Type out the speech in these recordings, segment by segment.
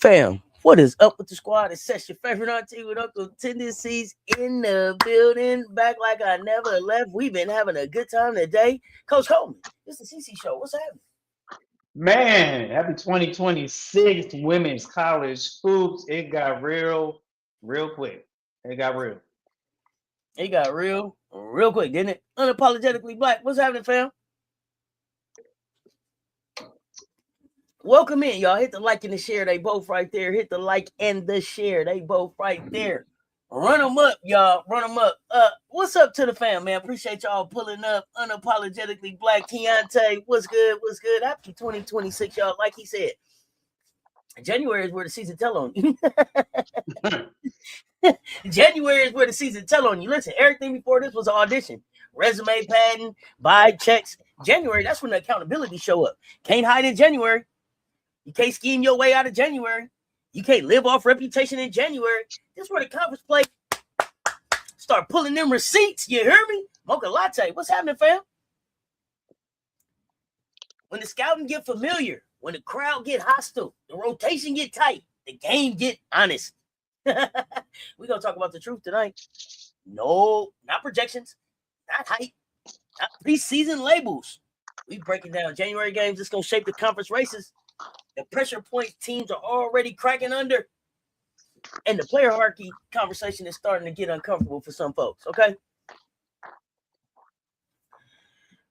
Fam, what is up with the squad? It's Sesh, your favorite auntie with Uncle Tendencies in the building. Back like I never left. We've been having a good time today. Coach Coleman, it's the CC Show. What's happening? Man, happy 2026 women's college hoops. It got real quick. It got real. It got real quick, didn't it? Unapologetically black. What's happening, fam? Welcome in, y'all. Hit the like and the share. They both right there. Hit the like and the share. They both right there. Run them up, y'all. Run them up. What's up to the fam, man? Appreciate y'all pulling up. Unapologetically black. Keontae, what's good? What's good? Happy 2026, y'all. Like he said, January is where the season tell on you. January is where the season tell on you. Listen, everything before this was an audition. Resume padding, buy checks. January, that's when the accountability show up. Can't hide in January. You can't scheme your way out of January. You can't live off reputation in January. This is where the conference play start pulling them receipts. You hear me? Mocha latte. What's happening, fam? When the scouting get familiar, when the crowd get hostile, the rotation get tight, the game get honest. We're going to talk about the truth tonight. No, not projections, not hype, not preseason labels. We breaking down January games. It's going to shape the conference races. The pressure point teams are already cracking under. And the player hierarchy conversation is starting to get uncomfortable for some folks, okay?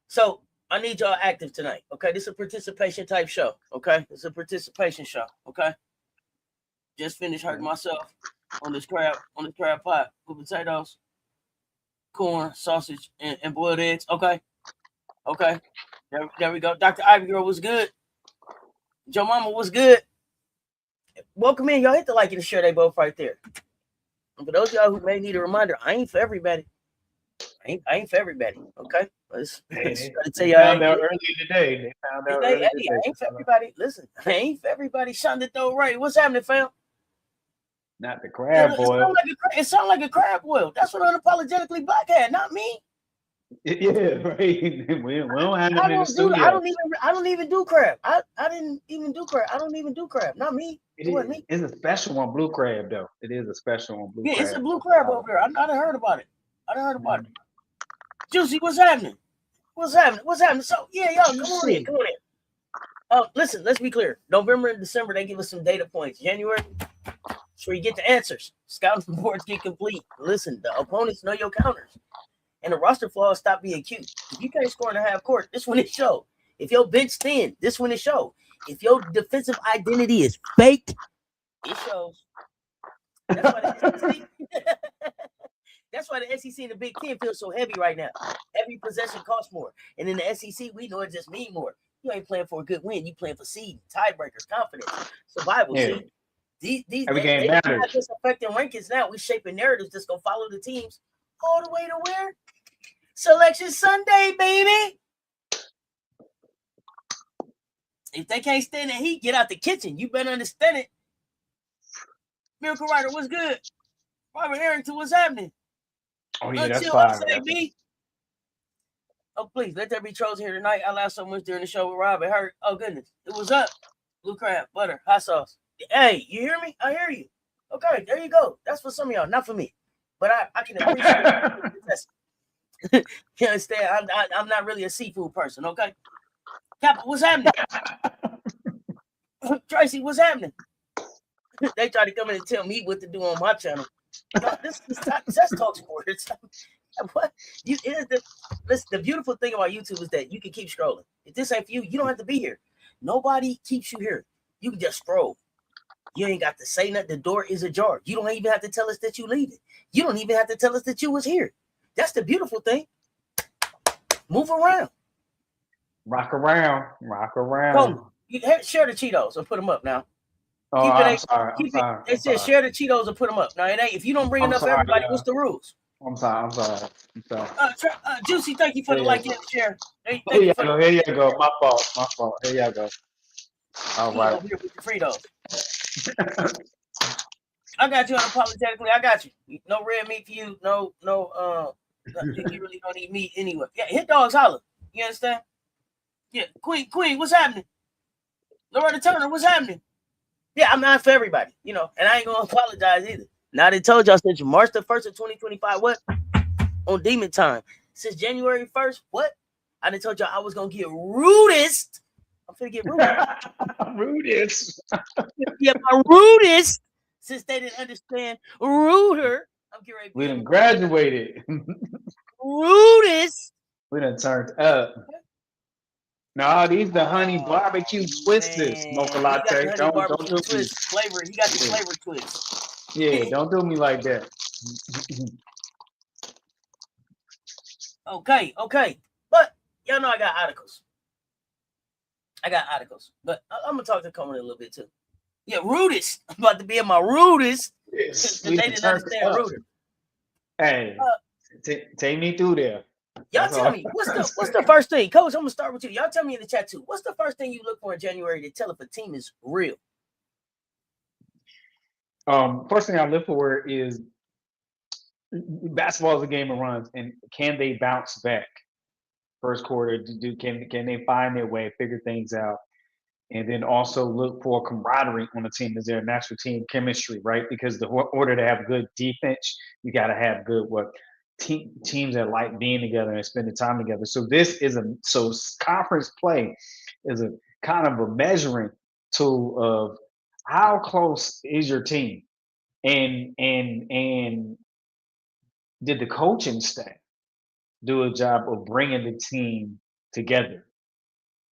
So I need y'all active tonight, okay? This is a participation type show, okay? This is a participation show, okay? Just finished hurting myself on this crab pot with potatoes, corn, sausage, and boiled eggs, okay? Okay, there we go. Dr. Ivy Girl was good. Joe Mama was good. Welcome in, y'all. Hit the like and the share. They both right there. And for those of y'all who may need a reminder, I ain't for everybody. I ain't for everybody. Okay, let's tell y'all. Found out earlier today. They found out earlier today. I ain't for everybody. Listen, I ain't for everybody. Shonda throw right. What's happening, fam? Not the crab boil. It sounds like a crab boil. That's what unapologetically black had, not me. Yeah, right. We don't have them in the studio. I don't even do crab. I didn't even do crab. I don't even do crab. Not me. It wasn't me. It's a special one, blue crab, though. It is a special one, blue crab. Yeah, it's a blue crab over there. I done heard about it. it. Juicy, what's happening? What's happening? So, yeah, y'all, come on in. Listen, let's be clear. November and December, they give us some data points. January, that's where you get the answers. Scouting reports get complete. Listen, the opponents know your counters. And the roster flaws stop being cute. If you can't score in a half court, this one is show. If your bench thin, this one is show. If your defensive identity is fake, it shows. That's why the SEC and the Big Ten feel so heavy right now. Every possession costs more. And in the SEC, we know it just means more. You ain't playing for a good win. You playing for seed, tiebreakers, confidence, survival. Yeah. These every game matters. Not just affecting rankings now. We shaping narratives that's going to follow the teams all the way to where? Selection Sunday, baby. If they can't stand the heat, get out the kitchen. You better understand it. Miracle Rider, what's good? Robert Harrington, what's happening? Oh, yeah, that's fine. Oh, please, let there be trolls here tonight. I laughed so much during the show with Rob. It hurt. Oh, goodness. It was up. Blue crab, butter, hot sauce. Hey, you hear me? I hear you. Okay, there you go. That's for some of y'all, not for me. But I can appreciate it. You understand? I'm not really a seafood person, okay? Kappa, what's happening? Tracy, what's happening? They try to come in and tell me what to do on my channel. No, this that's talk sports. What you is the beautiful thing about YouTube is that you can keep scrolling. If this ain't for you, you don't have to be here. Nobody keeps you here. You can just scroll. You ain't got to say nothing. The door is ajar. You don't even have to tell us that you leaving. You don't even have to tell us that you was here. That's the beautiful thing. Move around. Rock around. Go. Share the Cheetos and put them up now. Oh, I'm sorry. They said share the Cheetos and put them up. Now it ain't. If you don't bring enough for everybody, what's the rules? I'm sorry. Juicy, thank you for the like and share. Here you go. My fault. Here you go. All right. Over here with the Fritos. I got you unapologetically. I got you. No red meat for you. No. You really don't eat meat anyway. Yeah, hit dogs holler. You understand? Yeah, Queen, what's happening? Loretta Turner, what's happening? Yeah, I'm not for everybody, and I ain't gonna apologize either. Now they told y'all since March the 1st of 2025, what? On Demon Time. Since January 1st, what? I done told y'all I was gonna get rudest. I'm finna get rudest. Rudest. Yeah, my rudest. Since they didn't understand ruder. I'm getting ready. We done graduated. Rudest. We done turned up. No, these the honey barbecue twisters, mocha latte. Don't do twist flavor. He got the flavor twist. Yeah, don't do me like that. Okay. But y'all know I got articles. But I'm gonna talk to Coleman a little bit too. Yeah, rudest. I'm about to be in my rudest. Yes, they didn't understand ruder. Hey, take me through there. Y'all tell me, what's the first thing? Coach, I'm gonna start with you. Y'all tell me in the chat too. What's the first thing you look for in January to tell if a team is real? First thing I look for is basketball is a game of runs, and can they bounce back? First quarter, can they find their way, figure things out, and then also look for camaraderie on the team. Is there a natural team chemistry, right? Because the order to have good defense, you got to have good teams that like being together and spending time together. So conference play is a kind of a measuring tool of how close is your team, and did the coaching staff do a job of bringing the team together,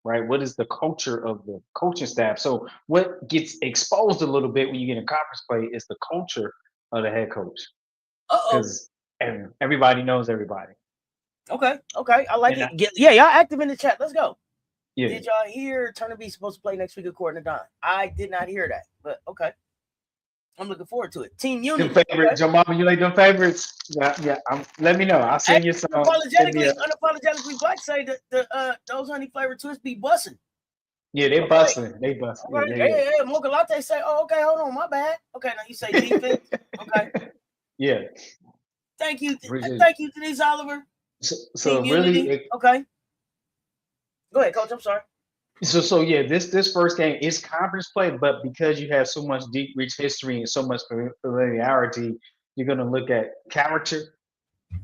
right? What is the culture of the coaching staff? So what gets exposed a little bit when you get in conference play is the culture of the head coach. Because everybody knows everybody. Okay. I like it. Yeah, y'all active in the chat. Let's go. Yeah. Did y'all hear Turner B supposed to play next week according to Don? I did not hear that, but okay. I'm looking forward to it. Team Unity. Them favorites, Joe Mama, you like them favorites? Yeah. Let me know. I'll send you some. Unapologetically black say that those honey flavored twists be busting. Yeah, they busting. They busting. Okay. Yeah. Mocha latte say, oh, okay, hold on, my bad. Okay, now you say defense. Okay. Yeah. Thank you. Thank you, Denise Oliver. So really, okay. Go ahead, Coach. I'm sorry. So yeah, this first game is conference play, but because you have so much deep, rich history and so much familiarity, you're going to look at character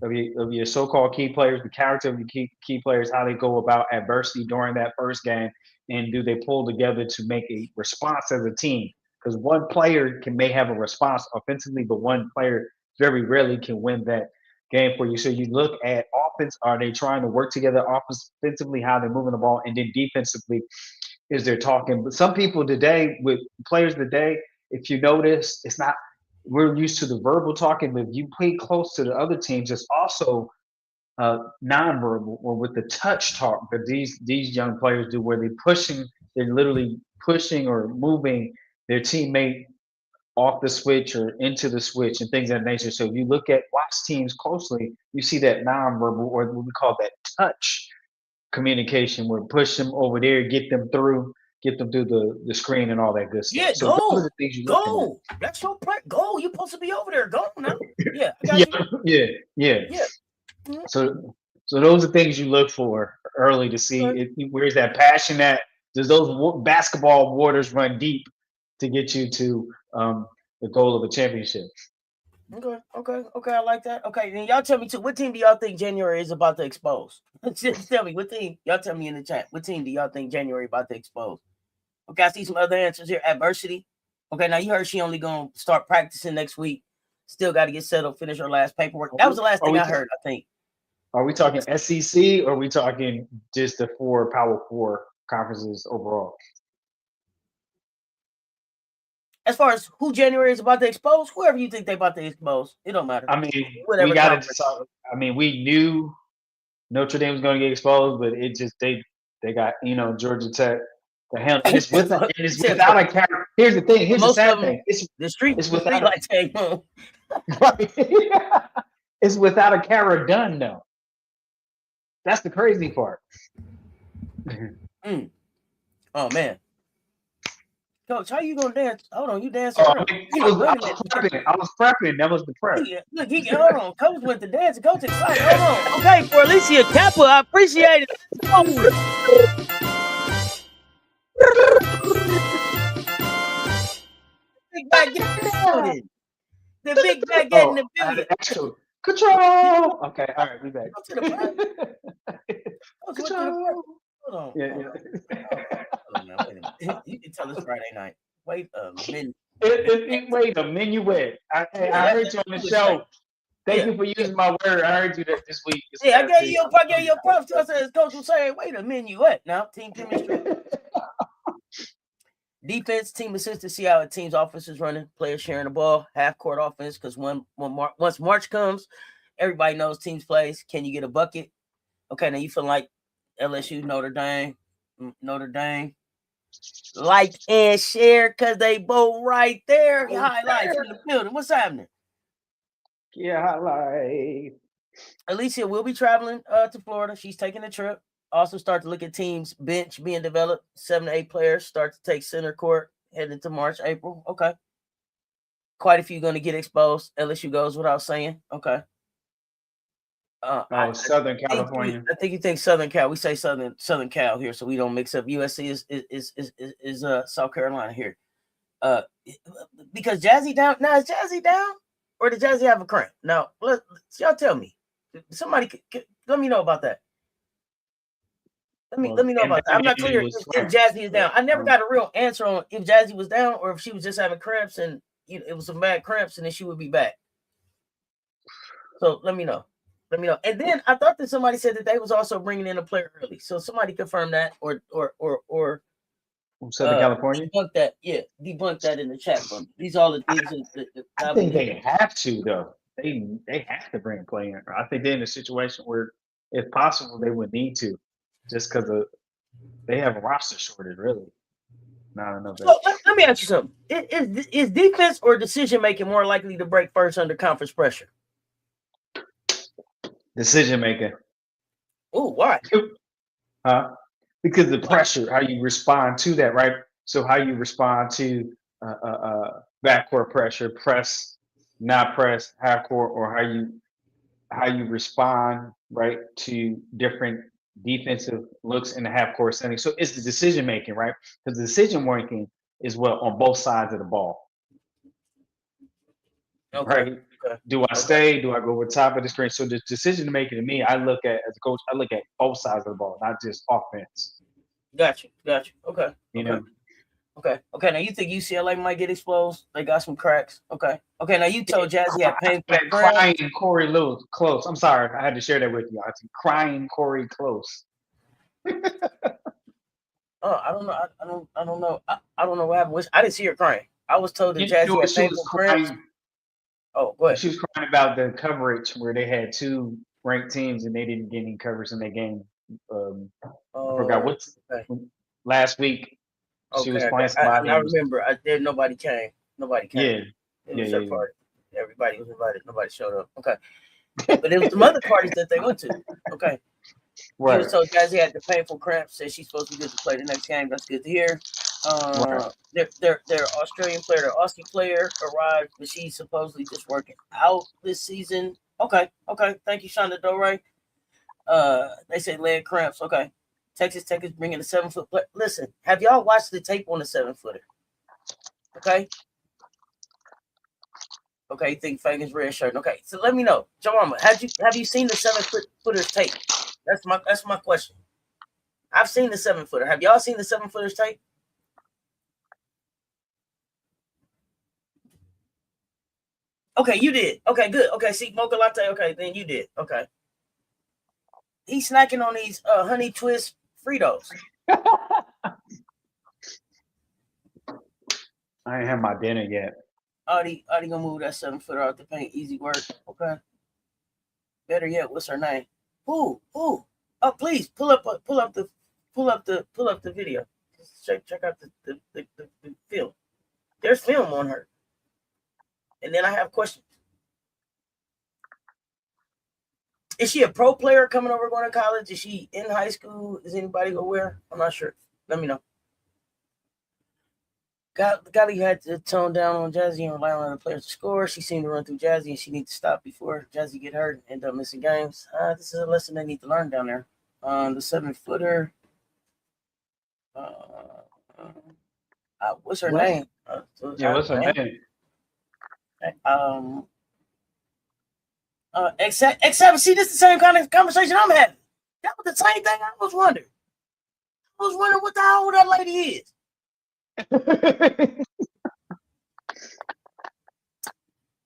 of your so-called key players, the character of the key players, how they go about adversity during that first game, and do they pull together to make a response as a team? Because one player may have a response offensively, but one player very rarely can win that game for you. So you look at offense, are they trying to work together offensively, how they're moving the ball, and then defensively, is they're talking. But some people today, with players today, if you notice, it's not, we're used to the verbal talking, but if you play close to the other teams, it's also nonverbal or with the touch talk that these young players do, where they're literally pushing or moving their teammate off the switch or into the switch and things of that nature. So if you watch teams closely, you see that nonverbal, or what we call that touch communication, where push them over there, get them through the screen and all that good stuff. Yeah, so go. Those are the things you go. That's your play. Go. You're supposed to be over there. Go now. Yeah. Yeah. Mm-hmm. So those are things you look for early to see where's that passion at. Does those basketball waters run deep to get you to the goal of a championship? Okay. I like that. Okay, then y'all tell me too. What team do y'all think January is about to expose? Just tell me what team. Y'all tell me in the chat. What team do y'all think January about to expose? Okay, I see some other answers here. Adversity. Okay, now you heard she only gonna start practicing next week. Still got to get settled, finish her last paperwork. That was the last thing I heard, I think. Are we talking SEC or are we talking just the 4 Power 4 conferences overall? As far as who January is about to expose, whoever you think they about to expose, it don't matter. I mean, Whatever we got to conference. decide. I mean, we knew Notre Dame was going to get exposed, but it just they got Georgia Tech to handle. And it's without a character. Here's the thing. Here's the sad thing. It's without like take right. It's without a Cara Dunn though. That's the crazy part. Oh man. Coach, how you gonna dance? Hold on, you dancing? I was prepping. That was the prep. Look, hold on. Coach went to dance. Coach excited. Hold on. Okay, for Alicia Kappa, I appreciate it. Big back getting the building. The big back getting the building. Control. Okay, all right, we back. Go to the prep. Control. Hold on. Yeah. Hold on now, wait a minute. You can tell us Friday night. Wait a minute. Wait a minuet. I heard you on the show. Thank you for using my word. I heard you this week. Yeah, I gave you your props. I said, Coach was saying, wait a minuet. Now, team chemistry. Defense, team assistant, see how a team's offense is running. Players sharing the ball, half court offense. Because once March comes, everybody knows teams plays. Can you get a bucket? Okay, now you feel like LSU, Notre Dame. Like and share because they both right there. Highlights in the building. What's happening? Yeah, highlight. Alicia will be traveling to Florida. She's taking a trip. Also start to look at teams bench being developed. 7 to 8 players start to take center court heading to March, April. Okay. Quite a few going to get exposed. LSU goes without saying. Okay. Southern California. I think you think Southern Cal. We say Southern Cal here, so we don't mix up. USC is South Carolina here. Because Jazzy down now. Is Jazzy down, or did Jazzy have a cramp? Now, y'all tell me. Somebody let me know about that. Let me know about that. I'm not clear if Jazzy is down. I never got a real answer on if Jazzy was down or if she was just having cramps and it was some bad cramps and then she would be back. So let me know. And then I thought that somebody said that they was also bringing in a player early. So somebody confirm that or Southern California. Debunk that in the chat for me. These are all the things that I think they have to though. They have to bring a player in. I think they're in a situation where, if possible, they would need to, just because they have a roster shortage. Really, not enough. So let me ask you something: is defense or decision making more likely to break first under conference pressure? Decision making. Oh, why? Because the pressure, how you respond to that, right? So how you respond to backcourt pressure, press, not press, half court, or how you respond, right, to different defensive looks in the half court setting. So it's the decision making, right? Because the decision making is on both sides of the ball. Okay. Right? Do I stay? Do I go over top of the screen? So the decision making to me, I look at as a coach, I look at both sides of the ball, not just offense. Gotcha. Okay. Okay. Now you think UCLA might get exposed? They got some cracks. Okay. Now you told Jazzy had pain. Crying Corey Close. I'm sorry, I had to share that with you. I was crying Corey Close. I don't know. I don't know. I don't know what happened. I didn't see her crying. I was told that Jazzy had painful cramps. Oh, go ahead. She was crying about the coverage where they had 2 ranked teams and they didn't get any coverage in their game. I forgot last week. She was playing somebody. I remember. Nobody came. Yeah. It was a party. Everybody was invited. Nobody showed up. Okay. But it was some other parties that they went to. Okay. Right. He was told Jazzy had the painful cramps. Said she's supposed to be good to play the next game. That's good to hear. Their Australian player, their Aussie player arrived, but she's supposedly just working out this season. Okay. Thank you, Shonda Dore. They say leg cramps. Okay. Texas Tech is bringing a 7-foot player. Listen, have y'all watched the tape on the 7-footer? Okay. You think Fagan's red shirt? Okay, so let me know, Joama, have you seen the 7-footer's tape? That's my question. I've seen the 7-footer. Have y'all seen the 7-footer's tape? Okay, you did. Okay, good. Okay, see, mocha latte. Okay, then you did. Okay. He's snacking on these honey twist Fritos. I ain't had my dinner yet. Audie gonna move that 7-footer out the paint. Easy work. Okay. Better yet, what's her name? Who? Oh, please pull up the video. Check out the film. There's film on her. And then I have questions. Is she a pro player coming over going to college? Is she in high school? Is anybody aware? I'm not sure. Let me know. Golly had to tone down on Jazzy and rely on other players to score. She seemed to run through Jazzy, and she needs to stop before Jazzy get hurt and end up missing games. This is a lesson they need to learn down there. The 7-footer. What's her name? What's her name? Except, see, this is the same kind of conversation I'm having. That was the same thing I was wondering. I was wondering what the hell that lady is.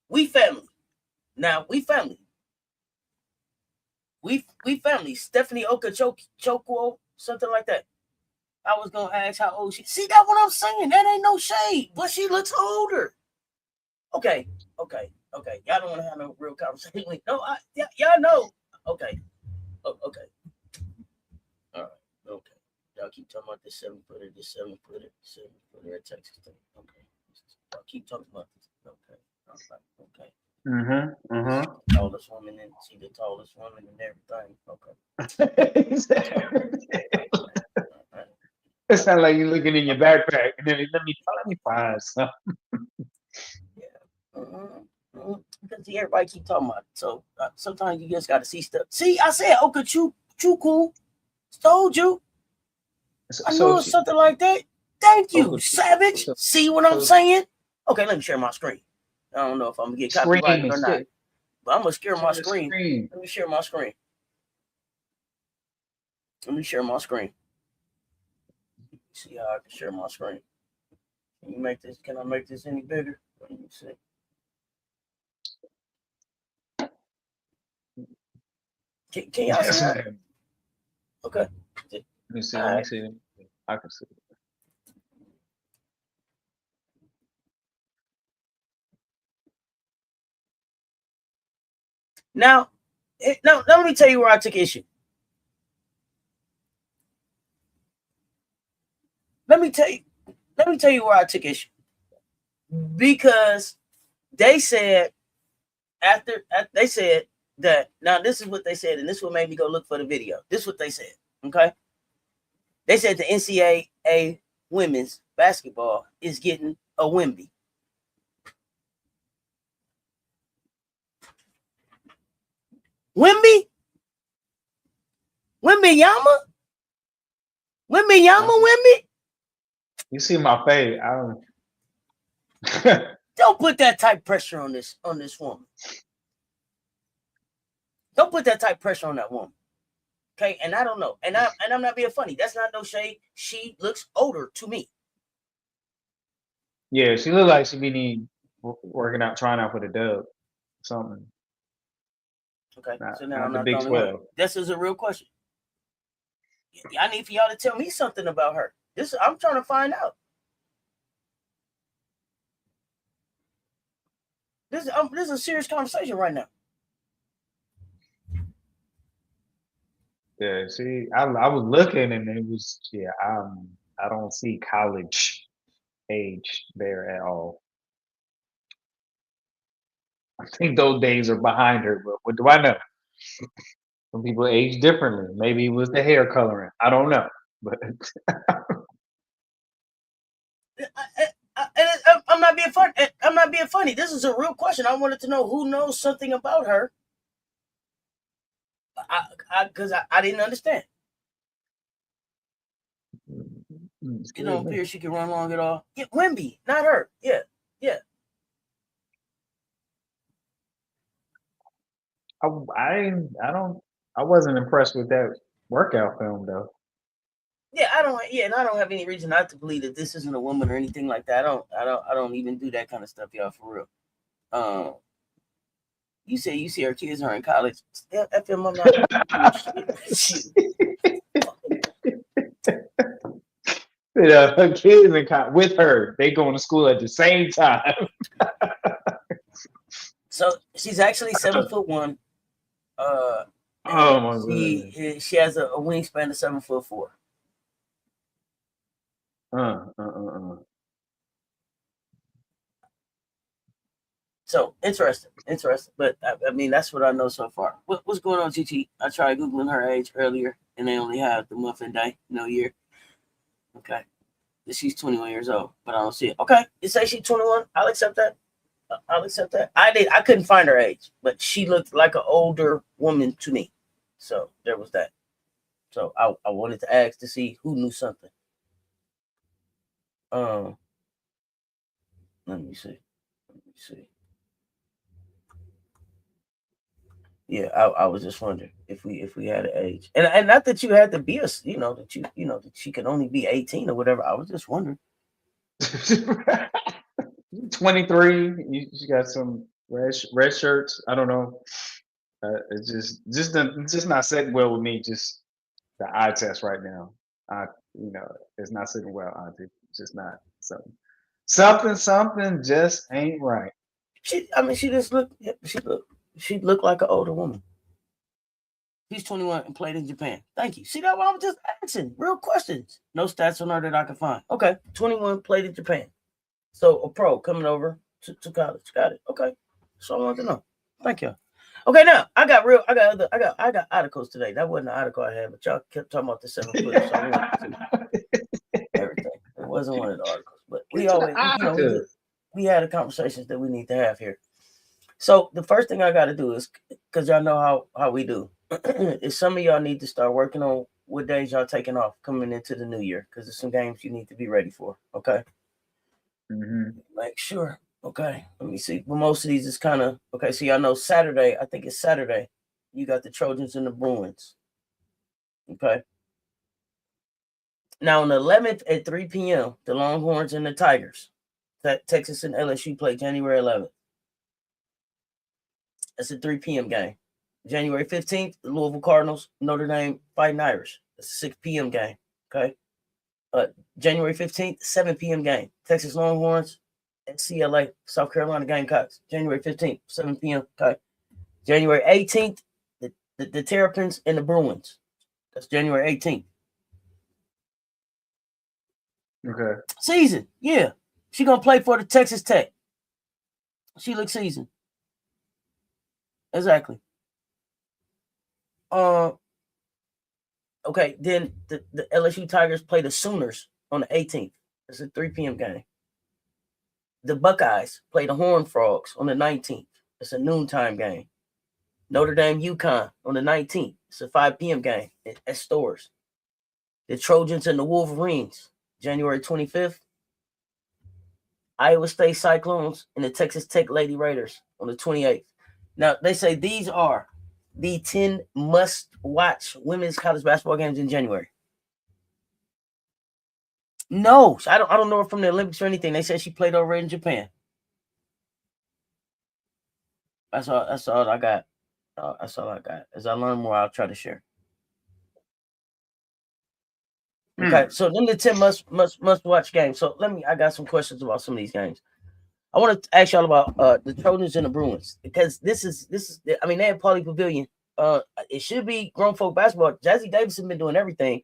We family. Now we family. We family. Stephanie Okachukwu, something like that. I was gonna ask how old she. See, that's what I'm saying. That ain't no shade, but she looks older. Okay. Y'all don't want to have no real conversation. No, y'all know. Okay. Okay. All right. Okay. Y'all keep talking about this 7-footer at Texas Tech. Okay. Y'all keep talking about this. Okay. Okay. Tallest woman and see the tallest woman and everything. Okay. It sounds like you're looking in your backpack and then let me find something. Yeah. Because everybody keep talking about it. So sometimes you just got to see stuff. See, I said Okachukwu. Told you. I knew it was something like that. Thank you, Savage. See what I'm saying? Okay, let me share my screen. I don't know if I'm gonna get copyrighted or not, but I'm gonna share my screen. Let me share my screen. See how I can share my screen. Can you make this? Can I make this any bigger? Let me see. Can y'all see that? Okay. Let me see. I can see. Now, let me tell you where I took issue. Let me tell you where I took issue. Because they said they said that now this is what they said, and this is what made me go look for the video. This is what they said. Okay. They said the NCAAA women's basketball is getting a Wemby. Wemby Yama? You see my face. I don't put that type of pressure on this woman. Don't put that type of pressure on that woman. Okay, and I don't know. And I'm not being funny. That's not no shade. She looks older to me. Yeah, she looked like she be working out, trying out for the dub. Something. Okay, so now I'm not the Big 12. This is a real question. I need for y'all to tell me something about her. I'm trying to find out. This is a serious conversation right now. Yeah, see, I was looking and it was I don't see college age there at all. I think those days are behind her, but what do I know? Some people age differently. Maybe it was the hair coloring. I don't know, but I'm not being funny. I'm not being funny. This is a real question. I wanted to know who knows something about her. Because I didn't understand. You don't appear she can run long at all. Yeah, Wemby, not her. Yeah. I wasn't impressed with that workout film though. Yeah, I don't have any reason not to believe that this isn't a woman or anything like that. I don't even do that kind of stuff, y'all, for real. You say you see her kids are in college. FM, I'm not. Shit. Her kids with her. They going to school at the same time. So she's actually 7'1". Oh my goodness. She has a wingspan of 7'4". So interesting. But I mean, that's what I know so far. What's going on, GT? I tried googling her age earlier, and they only have the month and day, no year. Okay, she's 21 years old, but I don't see it. Okay, you say she's 21. I'll accept that. I couldn't find her age, but she looked like an older woman to me. So there was that. So I wanted to ask to see who knew something. Let me see. Yeah, I was just wondering if we had an age, and not that you had to be that that she could only be 18 or whatever. I was just wondering. 23. She got some red shirts. I don't know. It's just not sitting well with me. Just the eye test right now. It's not sitting well. Auntie. It's just not something just ain't right. She just looked. She looked like an older woman. She's 21 and played in Japan. Thank you. See that? What I'm just asking. Real questions. No stats on her that I can find. Okay, 21, played in Japan. So a pro coming over to college. Got it. Okay. So I wanted to know. Thank you. Okay, now I got articles today. That wasn't the article I had, but y'all kept talking about the 7 foot. So I wanted to everything. It wasn't one of the articles, but we always, we had the conversations that we need to have here. So the first thing I got to do is, because y'all know how we do, is some of y'all need to start working on what days y'all taking off coming into the new year, because there's some games you need to be ready for. Okay. Mm-hmm. Make sure. Okay. Let me see. Well, most of these is kind of okay. So y'all know Saturday. I think it's Saturday. You got the Trojans and the Bruins. Okay. Now on the 11th at 3 p.m., the Longhorns and the Tigers. That Texas and LSU play January 11th. That's a 3 p.m. game. January 15th, the Louisville Cardinals, Notre Dame Fighting Irish. That's a 6 p.m. game. Okay. January 15th, 7 p.m. game. Texas Longhorns at CLA, South Carolina Gamecocks. January 15th, 7 p.m. Okay. January 18th, the Terrapins and the Bruins. That's January 18th. Okay. Season. Yeah. She going to play for the Texas Tech. She looks seasoned. Exactly. Okay, then the LSU Tigers play the Sooners on the 18th. It's a 3 p.m. game. The Buckeyes play the Horned Frogs on the 19th. It's a noontime game. Notre Dame UConn on the 19th. It's a 5 p.m. game at Stores. The Trojans and the Wolverines, January 25th. Iowa State Cyclones and the Texas Tech Lady Raiders on the 28th. Now, they say these are the 10 must-watch women's college basketball games in January. No, I don't know her from the Olympics or anything. They said she played over in Japan. That's all I got. That's all I got. As I learn more, I'll try to share. Okay, so then the 10 must-watch games. So I got some questions about some of these games. I want to ask y'all about the Trojans and the Bruins, because this is I mean, they have Pauley Pavilion. It should be grown folk basketball. Jazzy Davis has been doing everything.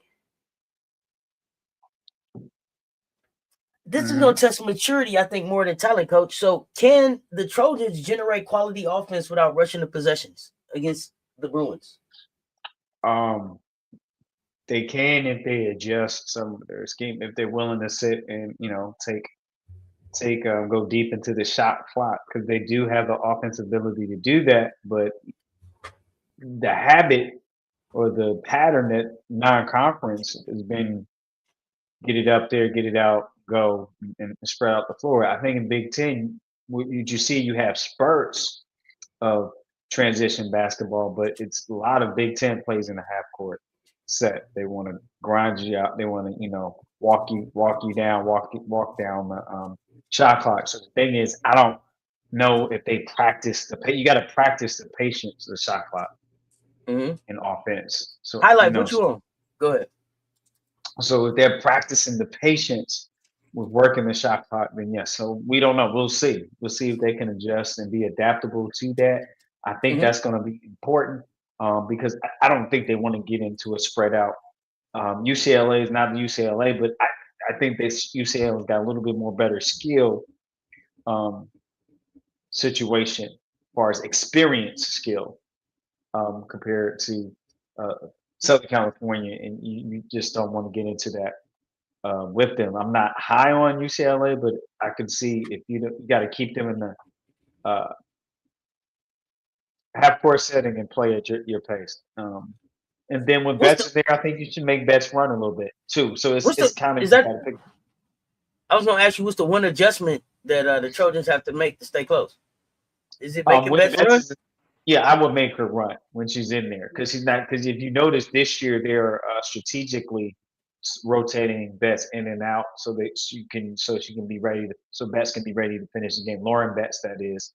This is going to test maturity, I think, more than talent, coach. So can the Trojans generate quality offense without rushing the possessions against the Bruins? They can if they adjust some of their scheme, if they're willing to sit and go deep into the shot clock, because they do have the offensive ability to do that. But the habit or the pattern that non-conference has been get it up there, get it out, go, and spread out the floor. I think in Big Ten, you see you have spurts of transition basketball, but it's a lot of Big Ten plays in the half court set. They want to grind you out. They want to walk you down, walk down the shot clock. So the thing is, I don't know if they practice you got to practice the patience of shot clock Mm-hmm. in offense. So Highlight, what you on? Go ahead. So if they're practicing the patience with working the shot clock, then yes. So we don't know. We'll see. We'll see if they can adjust and be adaptable to that. I think that's going to be important because I don't think they want to get into a spread out. UCLA is not the UCLA, but I think this UCLA's got a little bit more better skill situation as far as experience skill compared to Southern California, and you just don't want to get into that with them. I'm not high on UCLA, but I can see if you got to keep them in the half court setting and play at your pace. And then when Betts is there, I think you should make Betts run a little bit too. So it's kind of I was going to ask you, what's the one adjustment that the Trojans have to make to stay close? Is it making Betts run? Yeah, I would make her run when she's in there because she's not. Because if you notice this year, they're strategically rotating Betts in and out so that she can be ready so Betts can be ready to finish the game. Lauren Betts, that is.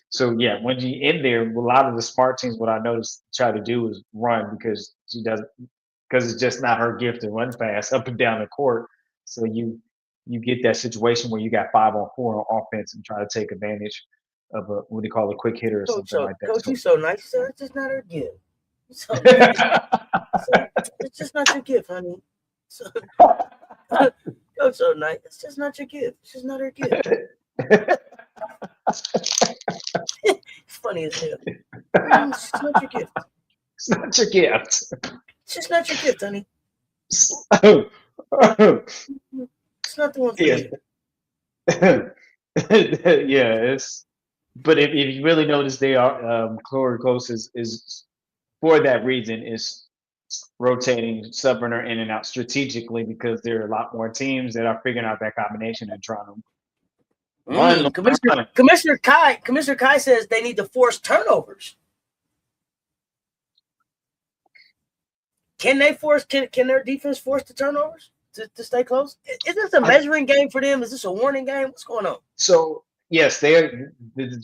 So yeah, when you're in there, a lot of the smart teams, what I noticed try to do is run because it's just not her gift to run fast up and down the court. So you get that situation where you got 5-on-4 on offense and try to take advantage of what do you call a quick hitter or something like that. Coach, you so nice. So it's just not her gift. So it's just not your gift, honey. So, Coach, so nice. It's just not your gift. It's just not her gift. It's funny as hell. It's just not your gift. It's not your gift. It's just not your gift, honey. It's not the one for you. Yeah, but if you really notice, they are Chloe Coast is for that reason is rotating Suburner in and out strategically because there are a lot more teams that are figuring out that combination and trying to Commissioner Kai says they need to force turnovers. Can their defense force the turnovers to stay close? Is this a measuring game for them? Is this a warning game? What's going on? So yes, the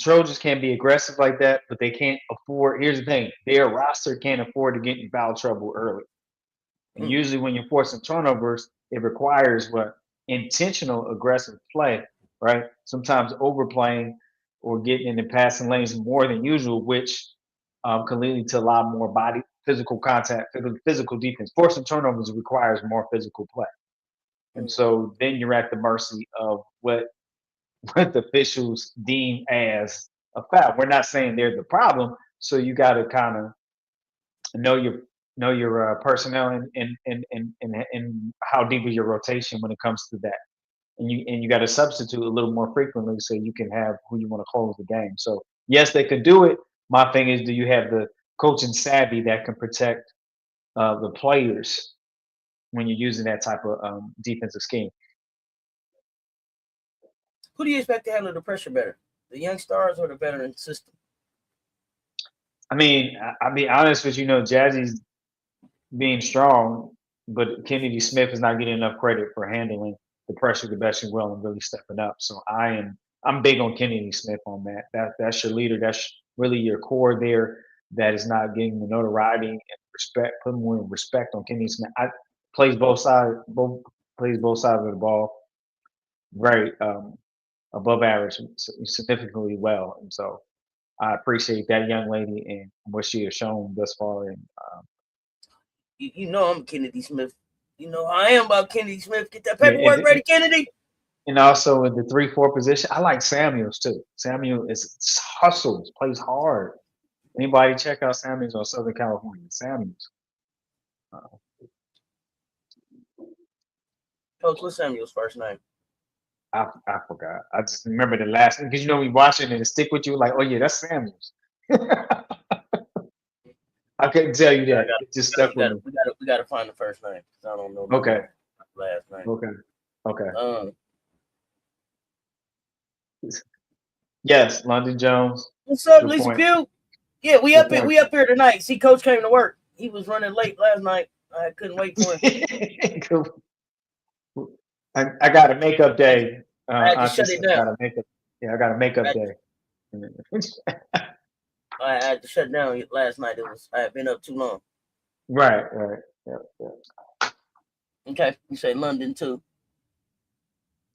Trojans can't be aggressive like that, but they can't afford. Here's the thing: their roster can't afford to get in foul trouble early. And usually, when you're forcing turnovers, it requires intentional aggressive play, right? Sometimes overplaying or getting in the passing lanes more than usual, which can lead to a lot more physical contact, physical defense. Forcing turnovers requires more physical play, and so then you're at the mercy of what the officials deem as a foul. We're not saying they're the problem, so you got to kind of know your personnel and how deep is your rotation when it comes to that, and you got to substitute a little more frequently so you can have who you want to close the game. So yes, they could do it. My thing is, do you have the coaching savvy that can protect the players when you're using that type of defensive scheme? Who do you expect to handle the pressure better, the young stars or the veteran system? I mean, I'll be honest with you. Jazzy's being strong, but Kennedy Smith is not getting enough credit for handling the pressure the best and well and really stepping up. So I'm big on Kennedy Smith on that. That's your leader. That's really your core there. That is not getting the notoriety and respect. Put more respect on Kennedy Smith. Plays both sides of the ball. Very above average, significantly well, and so I appreciate that young lady and what she has shown thus far. And I'm Kennedy Smith. I am about Kennedy Smith. Get that paperwork ready, Kennedy. And also in the 3-4 position, I like Samuels too. Samuel hustles, plays hard. Anybody check out Samuels on Southern California? Samuels. Coach, what's Samuel's first name? I forgot. I just remember the last name because we watch it and it stick with you like, oh yeah, that's Samuels. I couldn't tell you that. It just stuck with me. We got to find the first name because I don't know. Okay. Last name. Okay. Yes, London Jones. What's up, Lisa Pugh? Yeah, we up here tonight. See, Coach came to work. He was running late last night. I couldn't wait for him. I got a makeup day. I had to shut it down. Yeah, I got a makeup I, day. I had to shut down last night. I had been up too long. Right, right. Yeah, yeah. Okay, you say London too.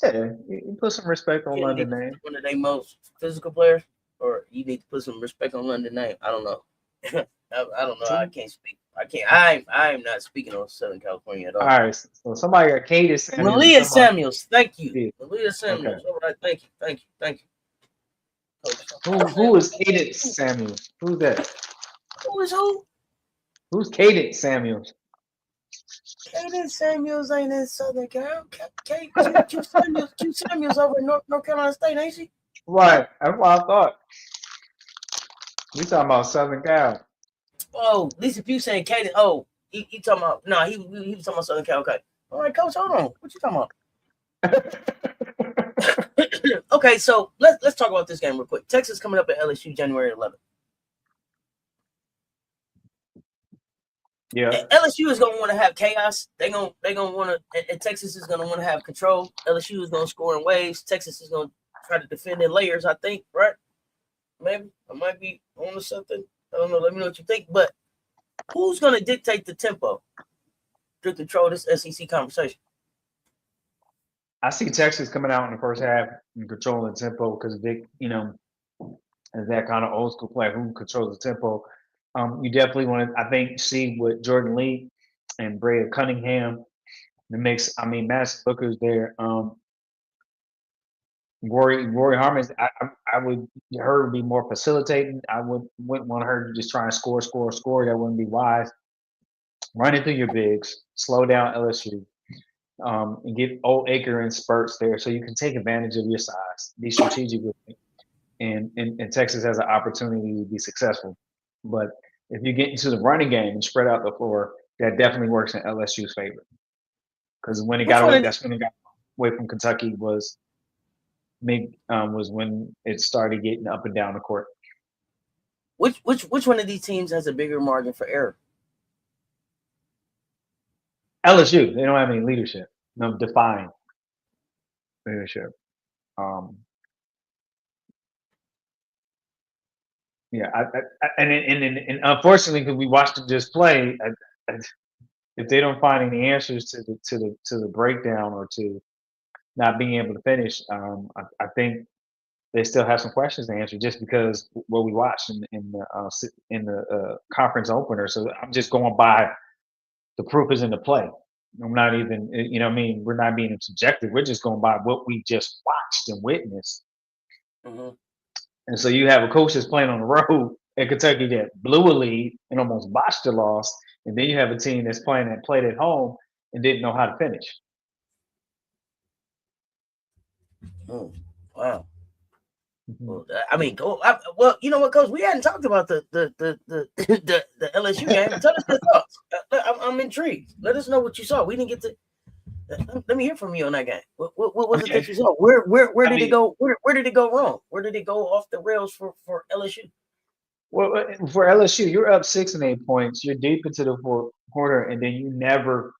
Yeah, you put some respect on Kennedy London was name. one of their most physical players, or you need to put some respect on London name. I don't know. I don't know. I can't speak. I can't. I am not speaking on Southern California at All all. right, so somebody got Cadis Samuels and Malia somebody. Samuels, thank you. Yeah, Malia okay. Samuels. All right, thank you, thank you, thank you. Coach, Who is Cadence Samuels? Who's that? who is who? Who's Cadence Samuels? Kaden Samuels ain't in Southern Cal. Q Samuels over in North Carolina State, ain't she? Right, that's what I thought. We talking about Southern Cal. Oh, Lisa Pugh saying Kaden. Oh, he talking about no, he was talking about Southern Cal. Okay, all right, Coach, hold on. What you talking about? Okay, so let's talk about this game real quick. Texas coming up at LSU January 11th. Yeah, LSU is gonna want to have chaos. They gonna want to. And Texas is gonna want to have control. LSU is gonna score in waves. Texas is gonna try to defend in layers. I think, right? Maybe I might be on to something. I don't know. Let me know what you think. But who's gonna dictate the tempo to control this SEC conversation? I see Texas coming out in the first half and controlling the tempo because Vic, is that kind of old school player who controls the tempo. You definitely want to, I think, see what Jordan Lee and Brea Cunningham, the mix. I mean, Madison Booker's there. Rory Harmon's. I would her be more facilitating. Wouldn't want her to just try and score. That wouldn't be wise. Run it through your bigs. Slow down LSU. And get Old Acre in spurts there so you can take advantage of your size. Be strategic with it. And Texas has an opportunity to be successful. But if you get into the running game and spread out the floor, that definitely works in LSU's favor. Because when it Which got one away, of that's when it got away from Kentucky was when it started getting up and down the court. which one of these teams has a bigger margin for error? LSU, they don't have any leadership, no defined leadership. Yeah, and unfortunately, because we watched them just play, if they don't find any answers to the breakdown or to not being able to finish, I think they still have some questions to answer just because what we watched in the conference opener. So I'm just going by the proof is in the play. I'm not even, what I mean, we're not being subjective. We're just going by what we just watched and witnessed. Mm-hmm. And so you have a coach that's playing on the road at Kentucky that blew a lead and almost botched a loss, and then you have a team that's played at home and didn't know how to finish. Wow. Mm-hmm. Well, I mean, well, you know what, Coach? We hadn't talked about the the LSU game. Tell us your thoughts. I'm intrigued. Let us know what you saw. We didn't get to. Let me hear from you on that game. What was it that you saw? Where did it go? Where did it go wrong? Where did it go off the rails for LSU? Well, for LSU, you're up 6 and 8 points. You're deep into the fourth quarter, and then you never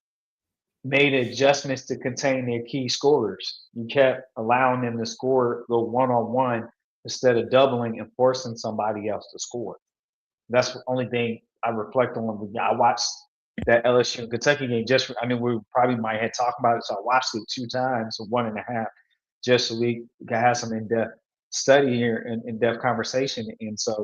made adjustments to contain their key scorers. You kept allowing them to go 1-on-1 instead of doubling and forcing somebody else to score. That's the only thing I reflect on. I watched that LSU and Kentucky game we probably might have talked about it, so I watched it 2 times, or 1.5, just so we can have some in-depth study here and in-depth conversation. And so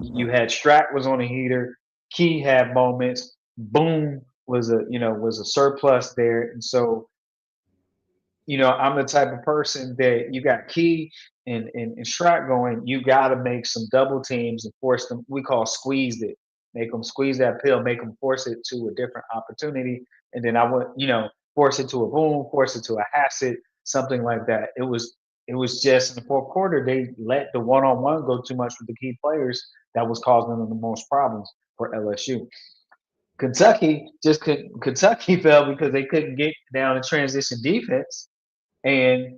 you had Strack was on a heater, Key had moments, Boom was a surplus there. And so I'm the type of person that you got Key and Strat going, you got to make some double teams and force them. We call squeeze it, make them squeeze that pill, make them force it to a different opportunity. And then I would, force it to a Boom, force it to a Hassett, something like that. It was just in the fourth quarter, they let the one-on-one go too much with the key players. That was causing them the most problems for LSU. Kentucky fell because they couldn't get down in transition defense, and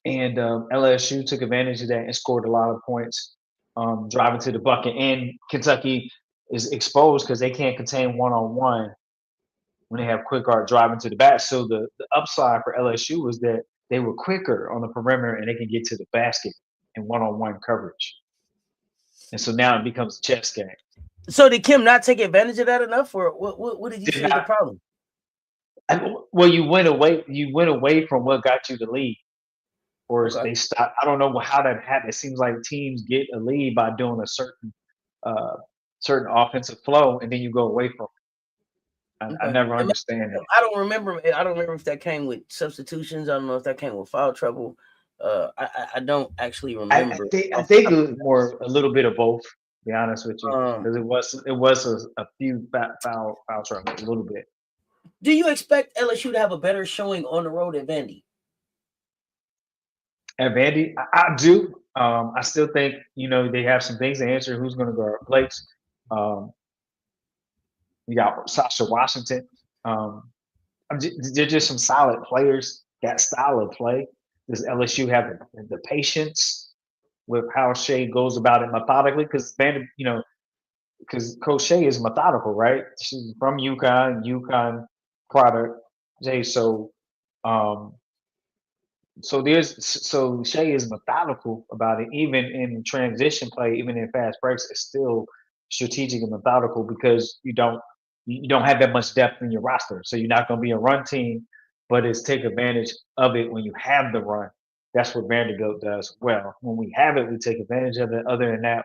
LSU took advantage of that and scored a lot of points, driving to the bucket. And Kentucky is exposed because they can't contain one-on-one when they have quick guard driving to the back. So the upside for LSU was that they were quicker on the perimeter and they can get to the basket in one-on-one coverage. And so now it becomes a chess game. So did Kim not take advantage of that enough, or what did you see as the problem? Well, you went away from what got you the lead. Or Okay. they stop. I don't know how that happened. It seems like teams get a lead by doing a certain offensive flow, and then you go away from it. I never understand that. I don't remember if that came with substitutions. I don't know if that came with foul trouble. I don't actually remember. I think it was more a little bit of both. To be honest with you, because it was a few foul trouble, a little bit. Do you expect LSU to have a better showing on the road at Vandy? At Vandy, I do. I still think they have some things to answer. Who's going to guard Blake's? You got Sasha Washington. They're just some solid players. Got style of play. Does LSU have the patience with how Shea goes about it methodically? Because Vandy, because Coach Shea is methodical, right? She's from UConn product. Jay, so Shea is methodical about it, even in transition play, even in fast breaks. It's still strategic and methodical because you don't have that much depth in your roster. So you're not going to be a run team, but it's take advantage of it when you have the run. That's what Vanderbilt does well. When we have it, we take advantage of it. Other than that,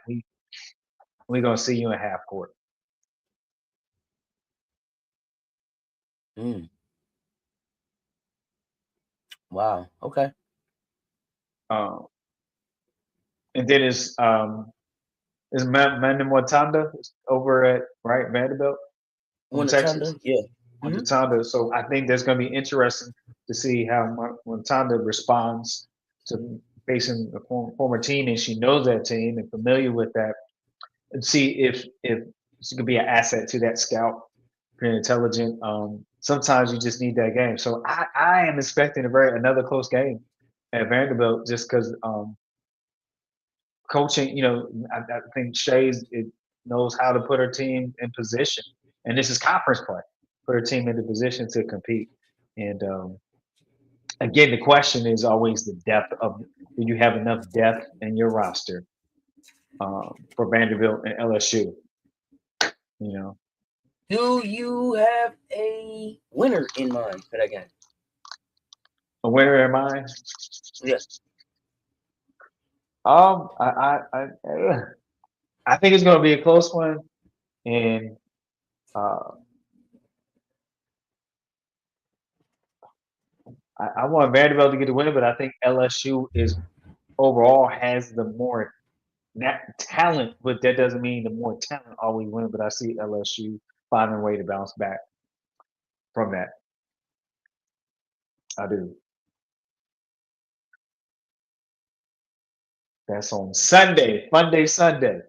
we're going to see you in half court. Wow. Okay. And then is Manda Mwatanda over at Vanderbilt? Texas? Yeah. Mwatanda. So I think that's going to be interesting to see how Mwatanda responds to facing a former team, and she knows that team and familiar with that, and see if she could be an asset to that scout. Very intelligent. Sometimes you just need that game. So I am expecting another close game at Vanderbilt just because coaching. I think Shea knows how to put her team in position, and this is conference play. Put her team into position to compete. And again, the question is always the depth of. Do you have enough depth in your roster for Vanderbilt and LSU? Do you have a winner in mind for that game? A winner in mind? Yes. I think it's going to be a close one, and I want Vanderbilt to get the win, but I think LSU overall has the more talent, but that doesn't mean the more talent always win. But I see LSU finding a way to bounce back from that. I do. That's on Sunday, Fun Day Sunday.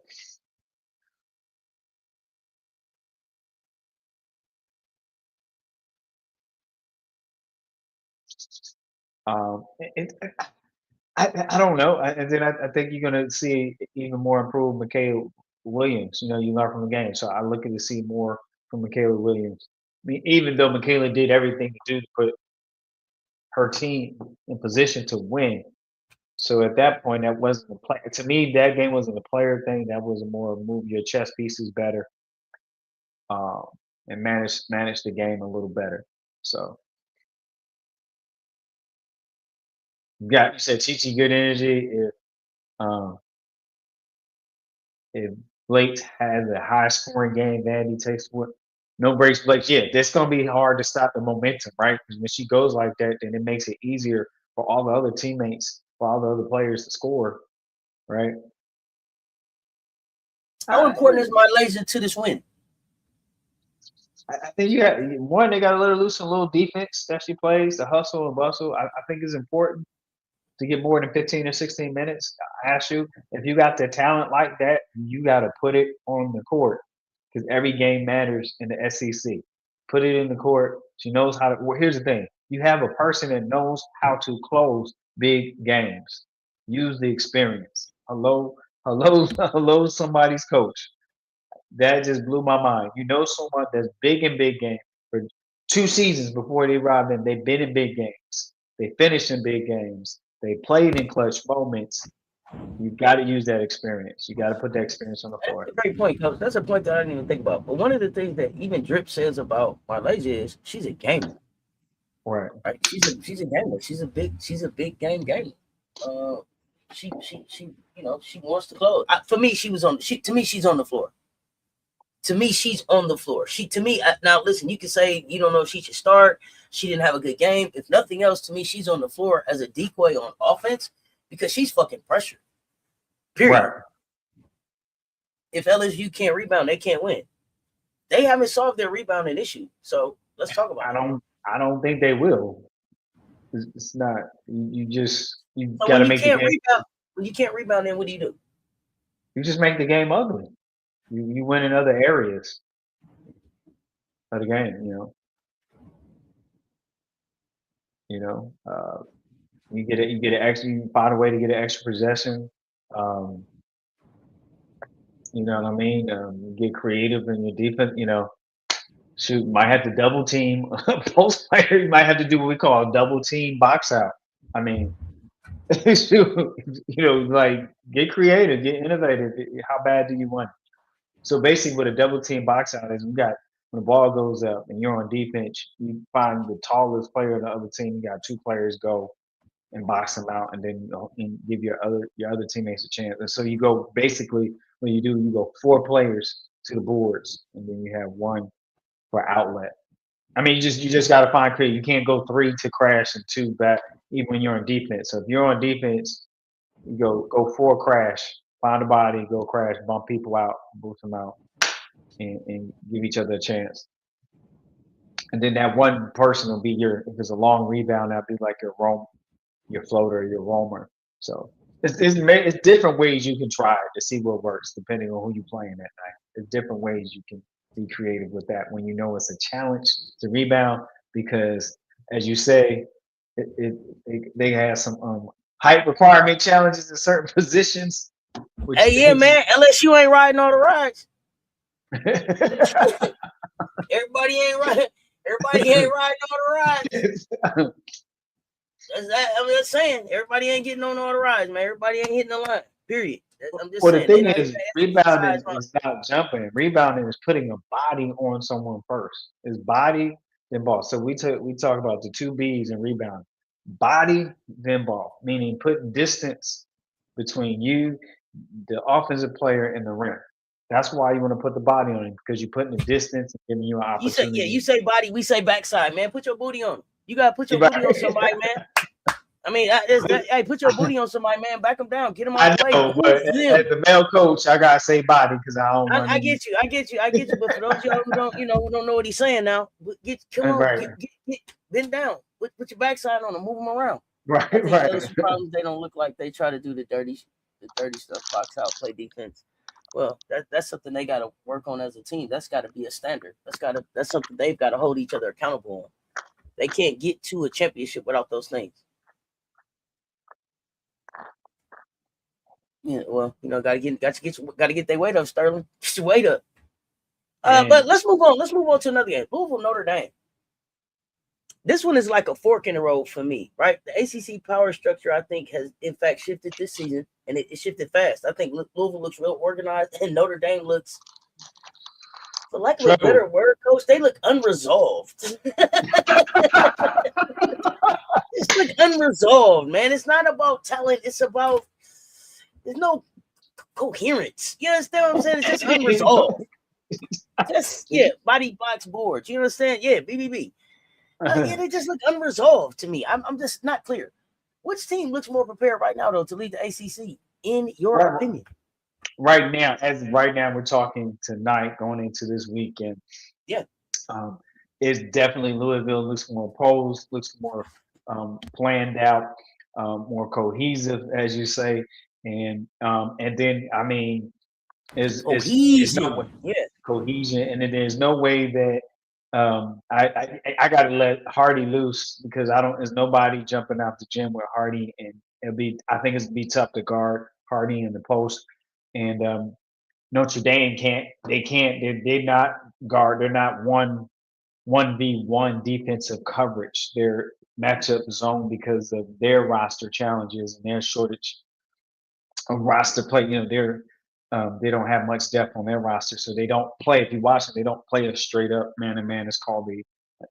I don't know. And then I think you're going to see even more improved Michaela Williams. You learn from the game. So I'm looking to see more from Michaela Williams. I mean, even though Michaela did everything to do to put her team in position to win. So at that point, that wasn't a play. To me, that game wasn't a player thing. That was more move your chess pieces better and manage the game a little better. So you said Chichi good energy. If Blake has a high scoring game, Vandy takes no breaks Blake. Yeah, that's gonna be hard to stop the momentum, right? Because when she goes like that, then it makes it easier for all the other teammates, for all the other players to score, right? How important is my laser to this win? I think you got one. They got to let her loose a little defense that she plays, the hustle and bustle. I think is important to get more than 15 or 16 minutes. I ask you, if you got the talent like that, you got to put it on the court because every game matters in the SEC. Put it in the court. She knows how to. Well, here's the thing: you have a person that knows how to close big games. Use the experience. Hello, somebody's coach. That just blew my mind. Someone that's big in big games for 2 seasons before they arrived in. They've been in big games. They finished in big games. They played in clutch moments. You've got to use that experience. You got to put that experience on the floor. That's a great point, Coach. That's a point that I didn't even think about. But one of the things that even Drip says about Marlasia is she's a gamer. Right. Right. She's a gamer. She's a big game gamer. She she wants to close. For me, she's on the floor. To me, she's on the floor. Now listen, you can say you don't know if she should start. She didn't have a good game. If nothing else, to me, she's on the floor as a decoy on offense because she's fucking pressured. Period. Right. If LSU can't rebound, they can't win. They haven't solved their rebounding issue. So let's talk about it. I don't think they will. It's not. You So got to make the game. Rebound, when you can't rebound, then what do? You just make the game ugly. You win in other areas of the game. You get it. You get an extra. You find a way to get an extra possession. You know what I mean? You get creative in your defense. Shoot, might have to double team a post player. You might have to do what we call a double team box out. I mean, shoot, like get creative, get innovative. How bad do you want it? So basically, what a double team box out is, when the ball goes up and you're on defense, you find the tallest player on the other team. You got two players go and box them out, and then and give your other teammates a chance. And so you go, basically what you do, you go 4 players to the boards, and then you have 1 for outlet. I mean, you just got to find creative. You can't go 3 to crash and 2 back, even when you're on defense. So if you're on defense, you go 4 crash, find a body, go crash, bump people out, boost them out, and give each other a chance. And then that one person will be if it's a long rebound, that'll be like your floater, your roamer. So it's different ways you can try it to see what works, depending on who you're playing that night. There's different ways you can be creative with that when you know it's a challenge to rebound, because as you say, they have some height requirement challenges in certain positions. Hey, yeah, man. LSU ain't riding all the rides. Everybody ain't riding all the rides. I'm just saying, everybody ain't getting on all the rides, man. Everybody ain't hitting the line. Period. I'm just saying. The thing is, rebounding is not jumping. Rebounding is putting a body on someone first. It's body, then ball. So we talk about the 2 B's in rebounding. Body, then ball, meaning putting distance between you, the offensive player, and the rim. That's why you want to put the body on him, because you're putting the distance and giving you an opportunity. You say body, we say backside, man. Put your booty on him. You gotta put your booty on somebody, man. I mean, hey, put your booty on somebody, man. Back them down, get them out of the way. But as the male coach, I gotta say body, because I don't. I get you. But for those of y'all who don't know what he's saying now, get bend down, put your backside on him, move them around. Right. Those problems, they don't look like they try to do the dirty stuff, box out, play defense. Well, that's something they got to work on as a team. That's got to be a standard. That's something they've got to hold each other accountable on. They can't get to a championship without those things. Yeah, well, got to get their weight up, Sterling. Get your weight up. But let's move on. Let's move on to another game. Louisville, Notre Dame. This one is like a fork in the road for me, right? The ACC power structure, I think, has in fact shifted this season, and it shifted fast. I think Louisville looks real organized, and Notre Dame looks, for lack of a better word, Coach, they look unresolved. It's like unresolved, man. It's not about talent. It's about, there's no coherence. You understand what I'm saying? It's just unresolved. Body box boards. You understand? Yeah, BBB. They just look unresolved to me. I'm just not clear. Which team looks more prepared right now, though, to lead the ACC, in your opinion? Right now, we're talking tonight, going into this weekend. Yeah. It's definitely Louisville. Looks more posed, looks more planned out, more cohesive, as you say, and then I mean, cohesion. Cohesion, and then there's no way that I got to let Hardy loose, because there's nobody jumping out the gym with Hardy, and I think it's be tough to guard Hardy in the post, and Notre Dame they're not 1v1 defensive coverage. They're matchup zone because of their roster challenges and their shortage of roster play. They don't have much depth on their roster, so they don't play. If you watch them, they don't play a straight up man to man. It's called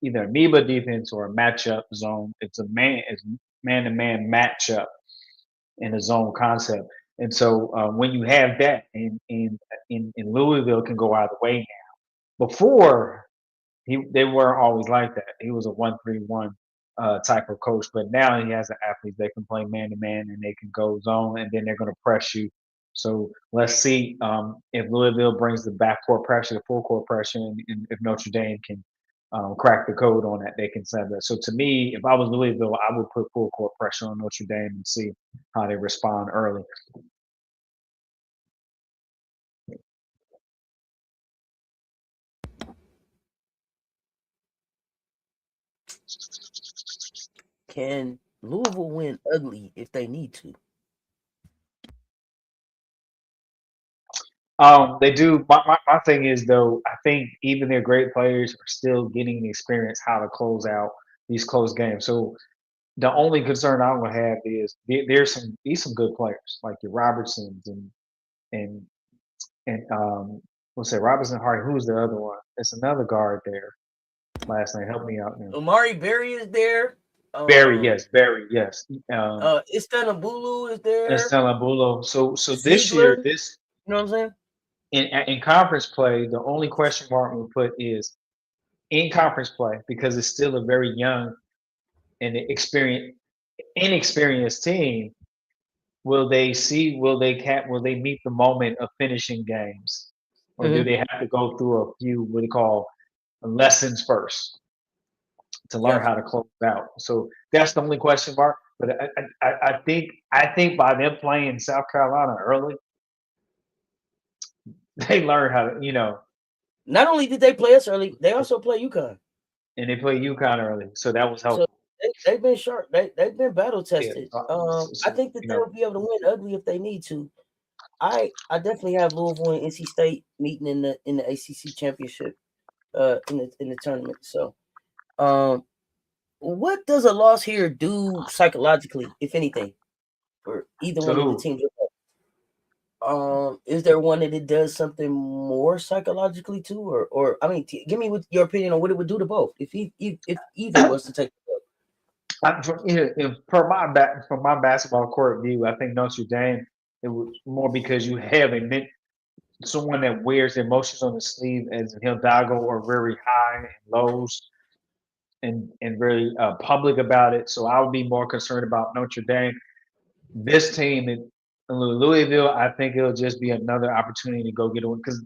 either amoeba defense or a matchup zone. It's man to man matchup in a zone concept. And so when you have that, in Louisville can go either way now. Before they weren't always like that. He was a 1-3-1 type of coach, but now he has an athlete that can play man to man and they can go zone, and then they're going to press you. So let's see if Louisville brings the backcourt pressure, the full court pressure, and if Notre Dame can crack the code on that, they can send that. So to me, if I was Louisville, I would put full court pressure on Notre Dame and see how they respond early. Can Louisville win ugly if they need to? They do. My thing is though, I think even their great players are still getting the experience how to close out these close games. So the only concern I would have is there's some good players like your Robertsons and what's that Robertson Hart? Who's the other one? It's another guard there. Last name, help me out now. Amari Berry is there. Barry, yes. Istanbulu is there. Istanbulu. So this Ziegler, year, this you know what I'm saying? in conference play, the only question mark we put is in conference play because it's still a very young and inexperienced team. Will they meet the moment of finishing games, or do they have to go through a few what they call lessons first to learn how to close out? So that's the only question mark. But I think by them playing South Carolina early, they learn how to Not only did they play us early, they also play UConn. And they play UConn early, so that was helpful. So they've been sharp. They've been battle tested. I think that they'll be able to win ugly if they need to. I definitely have Louisville and NC State meeting in the ACC championship, in the tournament. So, what does a loss here do psychologically, if anything, for either one of the teams? Is there one that it does something more psychologically too, or I mean, give me your opinion on what it would do to both if either was to take from my basketball court view, I think Notre Dame, it was more because you have someone that wears their emotions on the sleeve as Hidalgo, or very high and lows and very public about it. So I would be more concerned about Notre Dame. This team in Louisville, I think it'll just be another opportunity to go get a win because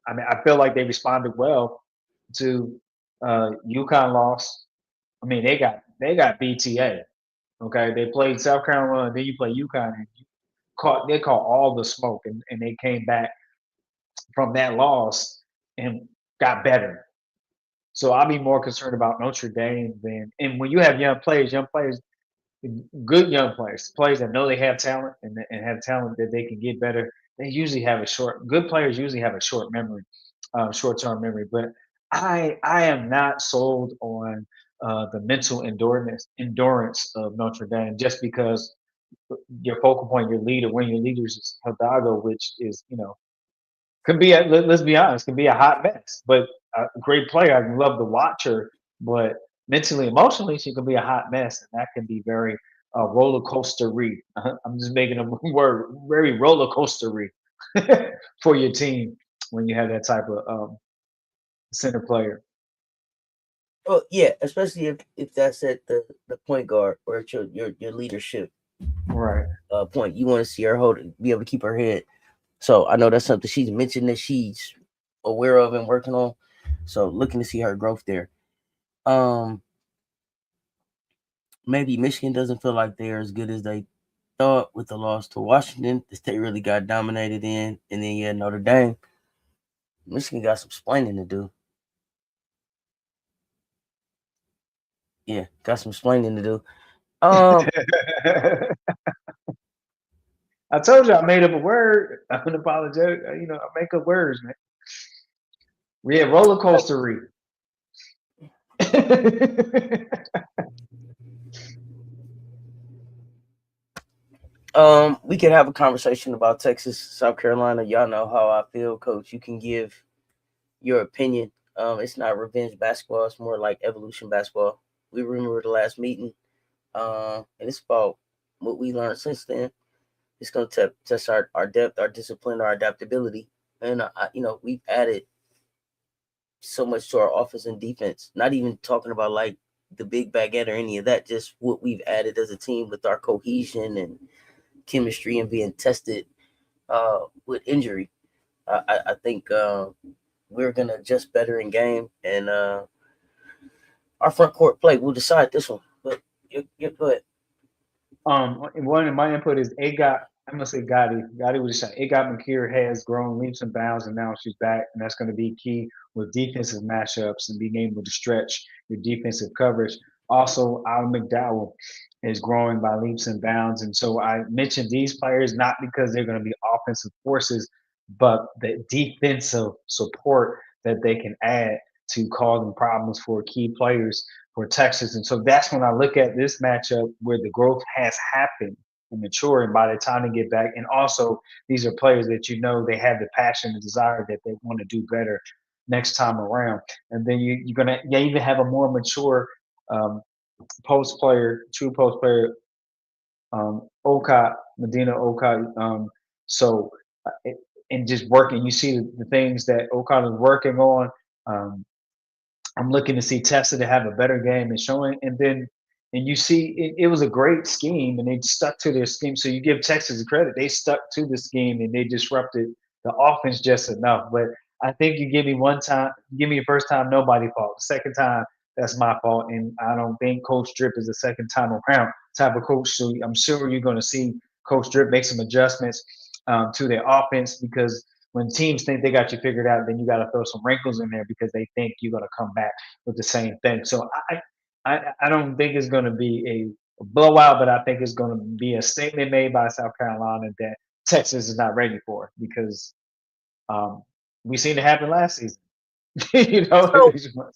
I mean I feel like they responded well to UConn loss. I mean they got BTA. Okay, they played South Carolina, and then you play UConn, and they caught all the smoke, and they came back from that loss and got better. So I'll be more concerned about Notre Dame and when you have young players, good young players that know they have talent and have talent that they can get better. They usually have good players usually have a short term memory. But I am not sold on the mental endurance of Notre Dame just because your focal point, one of your leaders is Hidalgo, which is let's be honest, can be a hot mess, but a great player. I love to watch her, but mentally, emotionally, she can be a hot mess, and that can be very roller coastery. I'm just making a word, very roller coastery for your team when you have that type of center player. Oh yeah, especially if that's at the point guard or at your leadership right point. You want to see her be able to keep her head. So I know that's something she's mentioned that she's aware of and working on. So looking to see her growth there. Maybe Michigan doesn't feel like they're as good as they thought with the loss to Washington. The state really got dominated in, and then Notre Dame. Michigan got some explaining to do. Yeah, got some explaining to do. I told you I made up a word. I'm unapologetic. I make up words, man. We had roller coastery. We could have a conversation about Texas, South Carolina. Y'all know how I feel, Coach. You can give your opinion. It's not revenge basketball. It's more like evolution basketball. We remember the last meeting, and it's about what we learned since then. It's going to test our depth, our discipline, our adaptability, and we've added so much to our offense and defense. Not even talking about like the big baguette or any of that. Just what we've added as a team with our cohesion and chemistry and being tested with injury. I think we're gonna adjust better in game, and our front court play will decide this one. But go ahead. One of my input is I'm gonna say Gotti. Gotti was just saying Agot McKeer has grown leaps and bounds, and now she's back, and that's going to be key with defensive matchups and being able to stretch your defensive coverage. Also, Al McDowell is growing by leaps and bounds, and so I mentioned these players not because they're going to be offensive forces, but the defensive support that they can add to causing problems for key players for Texas. And so that's when I look at this matchup where the growth has happened and maturing by the time they get back. And also, these are players that you know they have the passion and desire that they want to do better next time around. And then you're going to even have a more mature um, true post player, Oka, Medina Oka. So, and just working, you see the things that Oka is working on. Um, I'm looking to see Tessa to have a better game and showing, and you see it was a great scheme and they stuck to their scheme. So you give Texas credit; they stuck to the scheme and they disrupted the offense just enough. But I think you give me one time, give me the first time, nobody fault. The second time, that's my fault, and I don't think Coach Drip is the second time around type of coach. So I'm sure you're going to see Coach Drip make some adjustments to their offense because when teams think they got you figured out, then you got to throw some wrinkles in there because they think you're going to come back with the same thing. So I don't think it's going to be a blowout, but I think it's going to be a statement made by South Carolina that Texas is not ready for because we seen it happen last season. you know, So,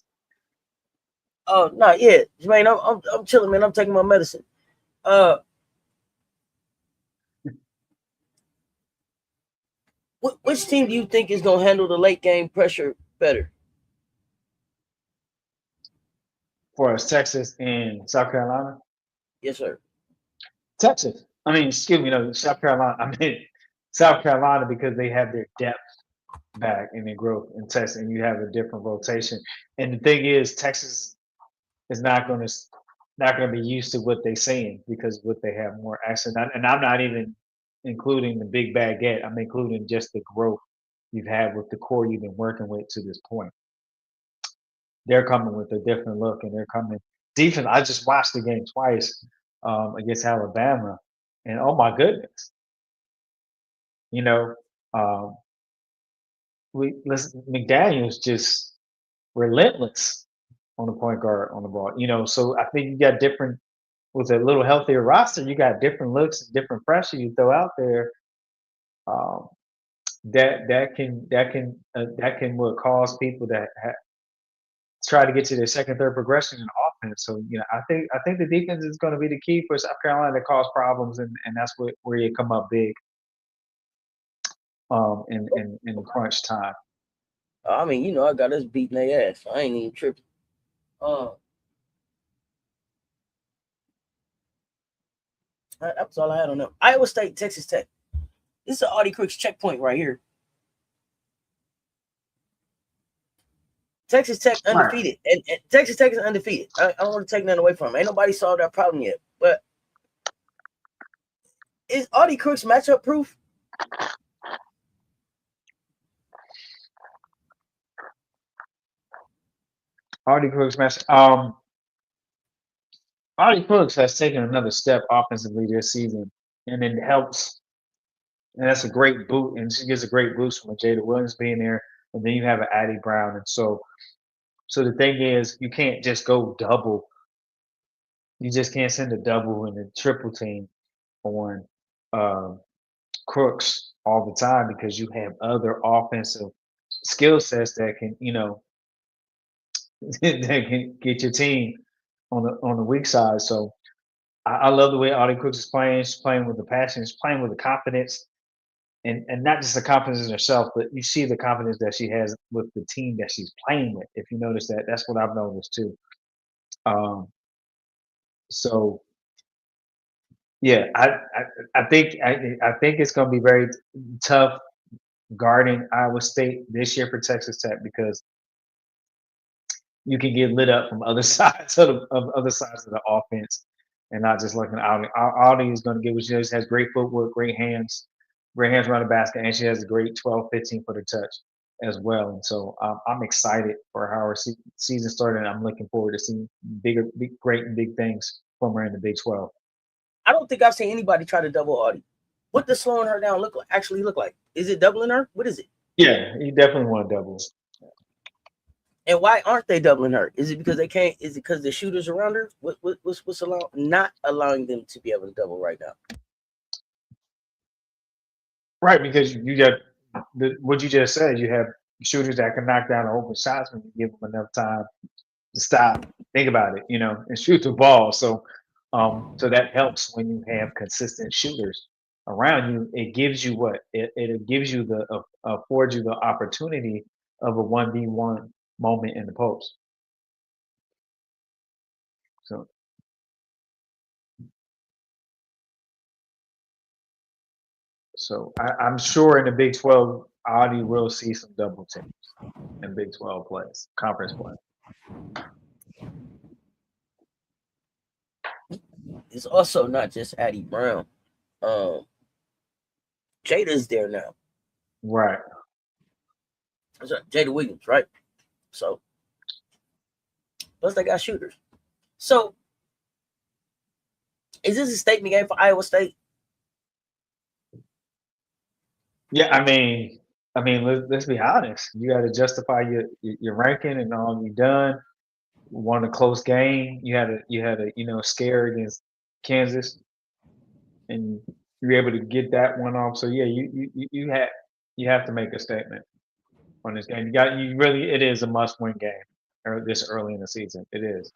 oh no, yeah, Jermaine, I'm chilling, man. I'm taking my medicine. Uh, which team do you think is gonna handle the late game pressure better? for us, Texas and South Carolina. Yes, sir. Texas. I mean, excuse me, no, South Carolina. I mean, South Carolina because they have their depth back and their growth in Texas, and you have a different rotation. And the thing is, Texas is not going to be used to what they're saying because what they have more accent. And I'm not even including the big baguette. I'm including just the growth you've had with the core you've been working with to this point. They're coming with a different look, and they're coming defense. I just watched the game twice against Alabama, and oh my goodness, you know, um, we listen. McDaniel's just relentless on the point guard on the ball. So I think you got different with a little healthier roster. You got different looks, different pressure you throw out there. Um, that can what cause people to try to get to their second, third progression in offense. So I think the defense is going to be the key for South Carolina to cause problems, and that's where you come up big in crunch time. I mean, I got us beating their ass. I ain't even tripping. Uh, that's all I had on them. Iowa State, Texas Tech. This is an Audie Crooks checkpoint right here. Texas Tech Right. undefeated, and Texas Tech is undefeated. I don't want to take nothing away from them. Ain't nobody solved that problem yet. But is Audie Crooks matchup proof? Hardy Crooks match. Hardy Crooks has taken another step offensively this season, and it helps. And that's a great boot, and she gets a great boost from Jada Williams being there, and then you have an Addie Brown, and so the thing is, you can't just go double. You just can't send a double and a triple team on um, Crooks all the time because you have other offensive skill sets that can, that can get your team on the weak side. So I love the way Audie Cooks is playing. She's playing with the passion. She's playing with the confidence, and not just the confidence in herself, but you see the confidence that she has with the team that she's playing with. If you notice that, that's what I've noticed too. Um, so yeah, I think it's going to be very tough guarding Iowa State this year for Texas Tech because you can get lit up from other sides of other sides of the offense and not just looking out. Audi is going to get what she does. Has great footwork, great hands around the basket, and she has a great 12, 15 footer touch as well. And so I'm excited for how her season started. And I'm looking forward to seeing great and big things from her in the Big 12. I don't think I've seen anybody try to double Audie. What does slowing her down actually look like? Is it doubling her? What is it? Yeah, you definitely want to double. And why aren't they doubling her? Is it because they can't? Is it because the shooters around her? What's not allowing them to be able to double right now? Right, because you got what you just said. You have shooters that can knock down open shots when you give them enough time to stop, think about it, and shoot the ball. So that helps when you have consistent shooters around you. It gives you what it gives you affords you the opportunity of a 1v1 moment in the post. So I'm sure in the Big 12, Audi will see some double teams in Big 12 plays, conference play. It's also not just Addie Brown. Jada's there now. Right. Jada Williams, right? So plus they got shooters. So is this a statement game for Iowa State? Yeah, I mean, let's be honest. You got to justify your ranking and all you've done. Won a close game. You had a scare against Kansas, and you were able to get that one off. So yeah, you have to make a statement on this game. It is a must-win game this early in the season. It is.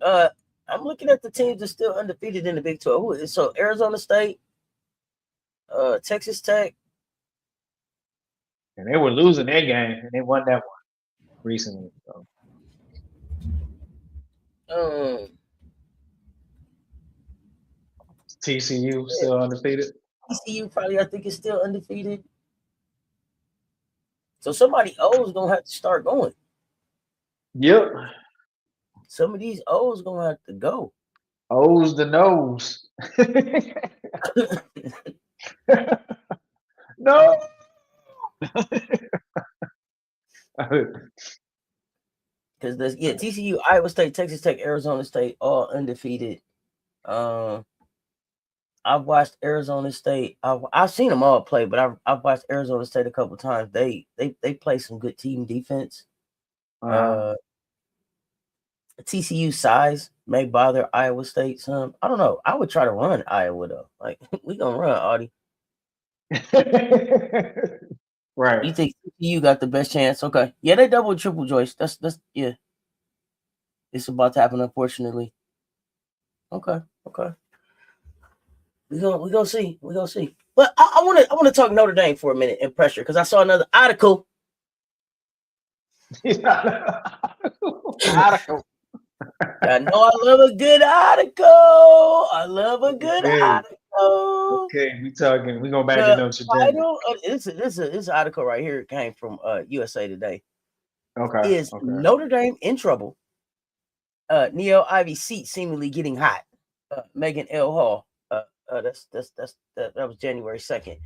I'm looking at the teams that's still undefeated in the Big 12. So Arizona State, Texas Tech. And they were losing their game, and they won that one recently. So. TCU still undefeated. TCU probably, I think, is still undefeated. So somebody O's gonna have to start going. Yep. Some of these O's gonna have to go. O's the nose. No. Because TCU, Iowa State, Texas Tech, Arizona State, all undefeated. I've watched Arizona State. I've seen them all play, but I've watched Arizona State a couple of times. They play some good team defense. TCU size may bother Iowa State some. I don't know. I would try to run Iowa though. Like we gonna run Audie. Right. You think TCU got the best chance? Okay. Yeah, they double triple Joyce. That's yeah. It's about to happen, unfortunately. Okay. We gonna see. But I want to talk Notre Dame for a minute and pressure because I saw another article. Article. I know I love a good article. Okay, we talking. We going back to Notre Dame. This article right here came from USA Today. Okay. Is Notre Dame in trouble? Neo Ivy's seat seemingly getting hot. Megan L. Hall. That was January 2nd.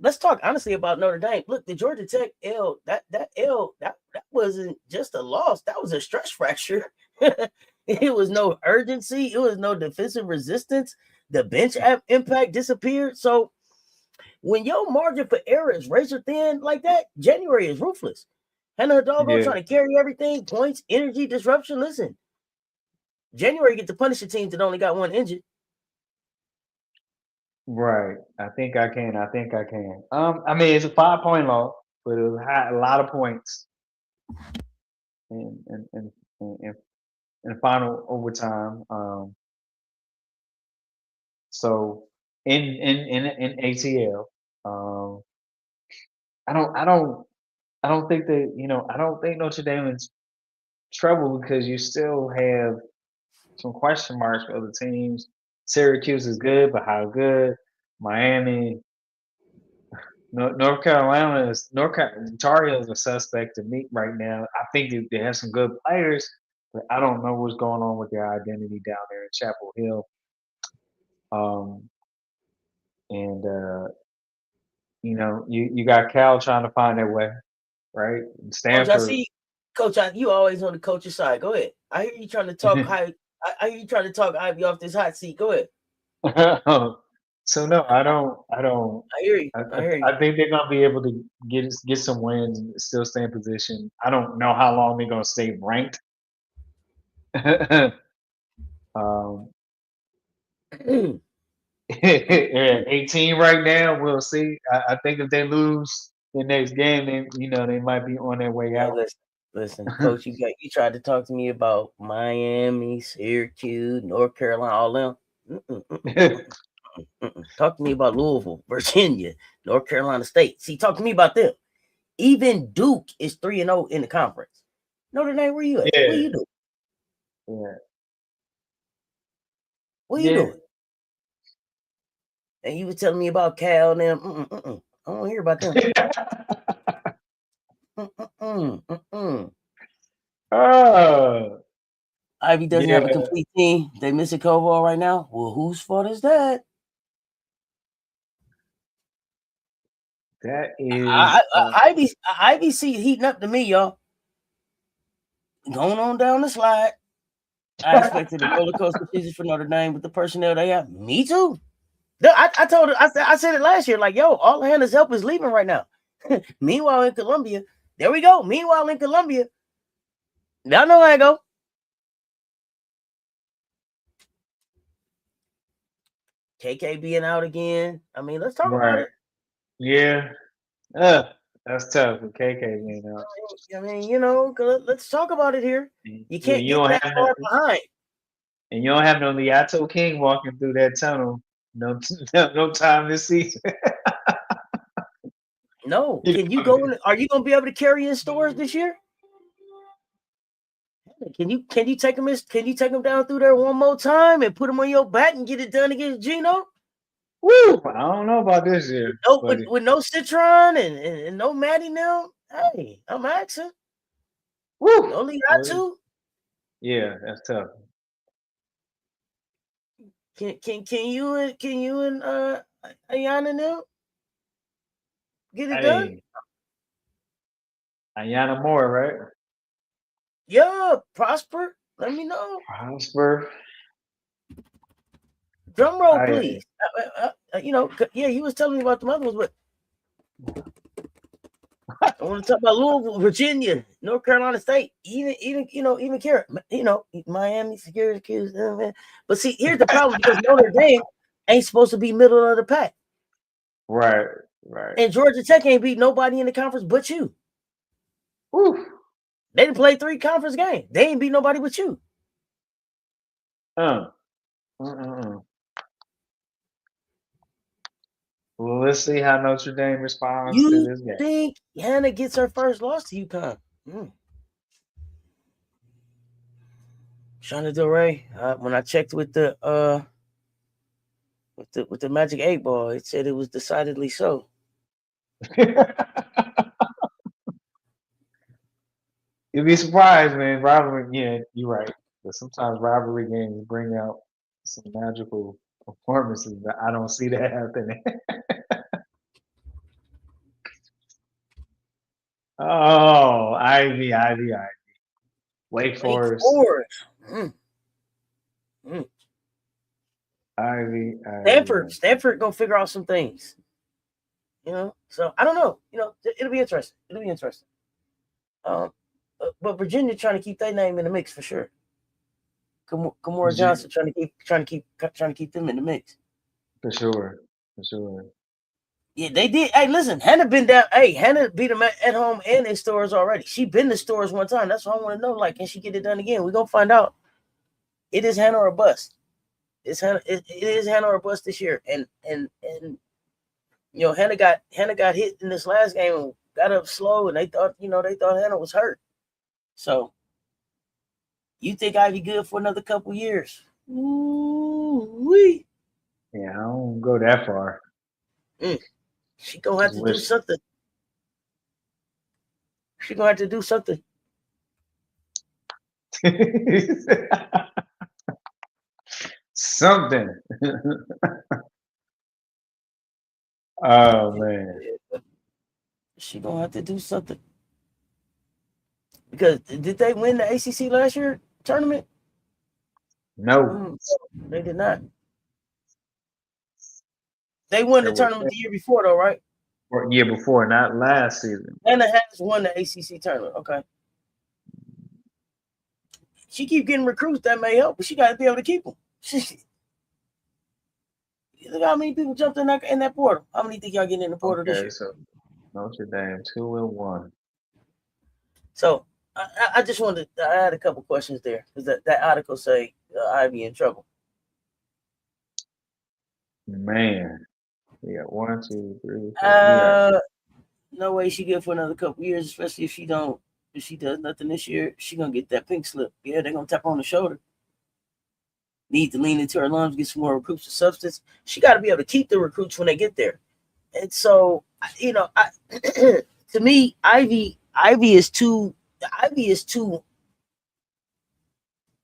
Let's talk honestly about Notre Dame. Look, the Georgia Tech L, that wasn't just a loss. That was a stress fracture. It was no urgency. It was no defensive resistance. The bench impact disappeared. So when your margin for error is razor thin like that, January is ruthless. And her dog trying to carry everything, points, energy, disruption. Listen, January get to punish the teams that only got one injured. Right. I think I can. I mean, it's a 5-point loss, but it was a lot of points. And in final overtime. So in ATL, I don't I don't I don't think that I don't think Notre Dame is trouble because you still have some question marks for other teams. Syracuse is good, but how good? Miami, North Carolina is Tar Heels a suspect to me right now. I think they have some good players, but I don't know what's going on with their identity down there in Chapel Hill. Um, and you got Cal trying to find their way, right? And Coach, I Stanford. see, Coach. You always on the coach's side. Go ahead. I hear you trying to talk high. I hear you trying to talk Ivy off this hot seat. Go ahead. So no, I don't. I hear you. I, I hear you. I think they're gonna be able to get some wins and still stay in position. I don't know how long they're gonna stay ranked. um, they're at 18 right now. We'll see. I think if they lose the next game, they might be on their way Man, out. listen, Coach. You tried to talk to me about Miami, Syracuse, North Carolina, all them. Talk to me about Louisville, Virginia, North Carolina State. See, talk to me about them. Even Duke is 3-0 in the conference. Notre Dame, where you at? What you doing? Yeah. What you doing? And you was telling me about Cal and them. I don't want to hear about them. Ivy doesn't have a complete team. They miss a Koval right now. Well, whose fault is that? That is Ivy heating up to me, y'all. Going on down the slide. I expected a roller coaster season for Notre Dame with the personnel they have. Me too. I told her, I said it last year, like, yo, all Hannah's help is leaving right now. Meanwhile, in Columbia, there we go. Meanwhile, in Columbia, y'all know how I go. KK being out again. I mean, let's talk about it. Yeah. That's tough with KK being out. I mean, let's talk about it here. You can't get that far behind. And you don't have no Leato King walking through that tunnel. No time this season. No. Can you go in? Are you going to be able to carry in stores this year? Can you take them? Can you take them down through there one more time and put them on your back and get it done against Gino? Woo! I don't know about this year. No, with no Citron and no Maddie now. Hey, I'm asking. Woo! No Leato. Yeah, that's tough. Can you and Ayana now get it done? Ayana Moore, right? Yeah, Prosper. Let me know. Prosper. Drum roll, please. Yeah, he was telling me about the other ones, but I want to talk about Louisville, Virginia, North Carolina State, even Carrot, Miami, Syracuse. But see, here's the problem because Notre Dame ain't supposed to be middle of the pack. Right. And Georgia Tech ain't beat nobody in the conference but you. Woo. They didn't play 3 conference games. They ain't beat nobody but you. Well, let's see how Notre Dame responds to this game. You think Hannah gets her first loss to UConn? Shauna Del Rey, when I checked with the Magic 8 Ball, it said it was decidedly so. You'd be surprised, man. Rivalry, yeah, you're right. But sometimes rivalry games bring out some magical performances, but I don't see that happening. Oh, Ivy. Wake Forest. Ivy. Stanford gonna figure out some things. So I don't know. It'll be interesting. But Virginia trying to keep their name in the mix for sure. Kamora Johnson trying to keep them in the mix. For sure. Yeah, they did. Hey, listen, Hannah been down. Hey, Hannah beat them at home and in stores already. She been to stores one time. That's what I want to know. Like, can she get it done again? We're gonna find out it is Hannah or bust. It's Hannah. It is Hannah or bust this year. And Hannah got hit in this last game and got up slow, and they thought Hannah was hurt. So you think Ivy good for another couple years? Ooh-wee. Yeah, I don't go that far. She gonna have to do something. She gonna have to do something. Something. Oh man. She gonna have to do something. Because did they win the ACC last year tournament? No. They did not. They won the tournament the year before, though, right? Or year before, not last season. Hannah has won the ACC tournament. Okay. She keep getting recruits that may help, but she got to be able to keep them. Look how many people jumped in that portal. How many think y'all getting in the portal this year? So Notre Dame 2-1. So I just wanted. I had a couple questions there because that article say Ivy in trouble. Man, we got 1, 2, 3, 4. No way she good for another couple years, especially if she does nothing this year. She gonna get that pink slip. Yeah, they're gonna tap her on the shoulder. Need to lean into her lungs, get some more recruits of substance. She got to be able to keep the recruits when they get there. And so, to me, Ivy is too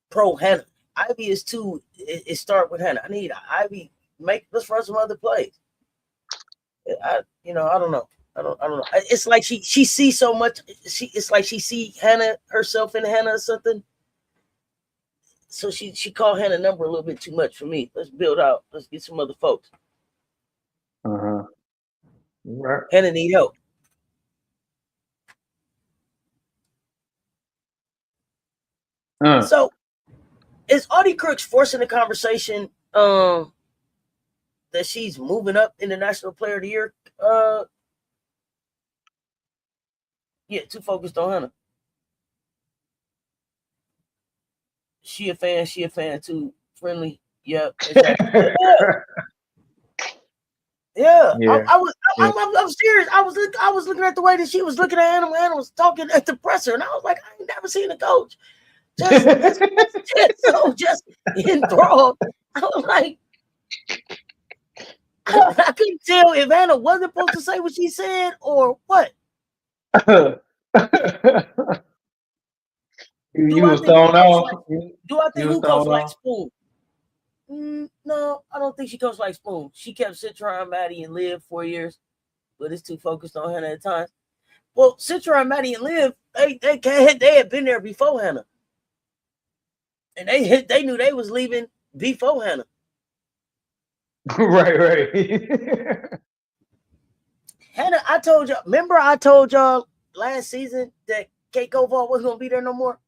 pro Hannah. Ivy is too. It start with Hannah. I need Ivy. Let's run some other plays. I don't know. I don't know. It's like she sees so much. It's like she see Hannah herself in Hannah or something. So she called Hannah number a little bit too much for me. Let's build out. Let's get some other folks. Right. Hannah need help. So is Audie Crooks forcing the conversation that she's moving up in the National Player of the Year? Yeah, too focused on Hannah. She a fan too. Friendly. Yep. Exactly. Yeah. I'm serious. I was looking at the way that she was looking at Hannah when Hannah was talking at the presser, and I was like, I ain't never seen a coach just enthralled. I was like, I couldn't tell if Hannah wasn't supposed to say what she said or what. You was thrown off. Do I think who coached like Spoon? No, I don't think she coached like Spoon. She kept Citron, Maddie, and Liv 4 years, but it's too focused on Hannah at times. Well, Citron, Maddie, and Liv, they had been there before Hannah, and they knew they was leaving before Hannah. Right. Hannah, I told y'all last season that Kate Koval wasn't gonna be there no more.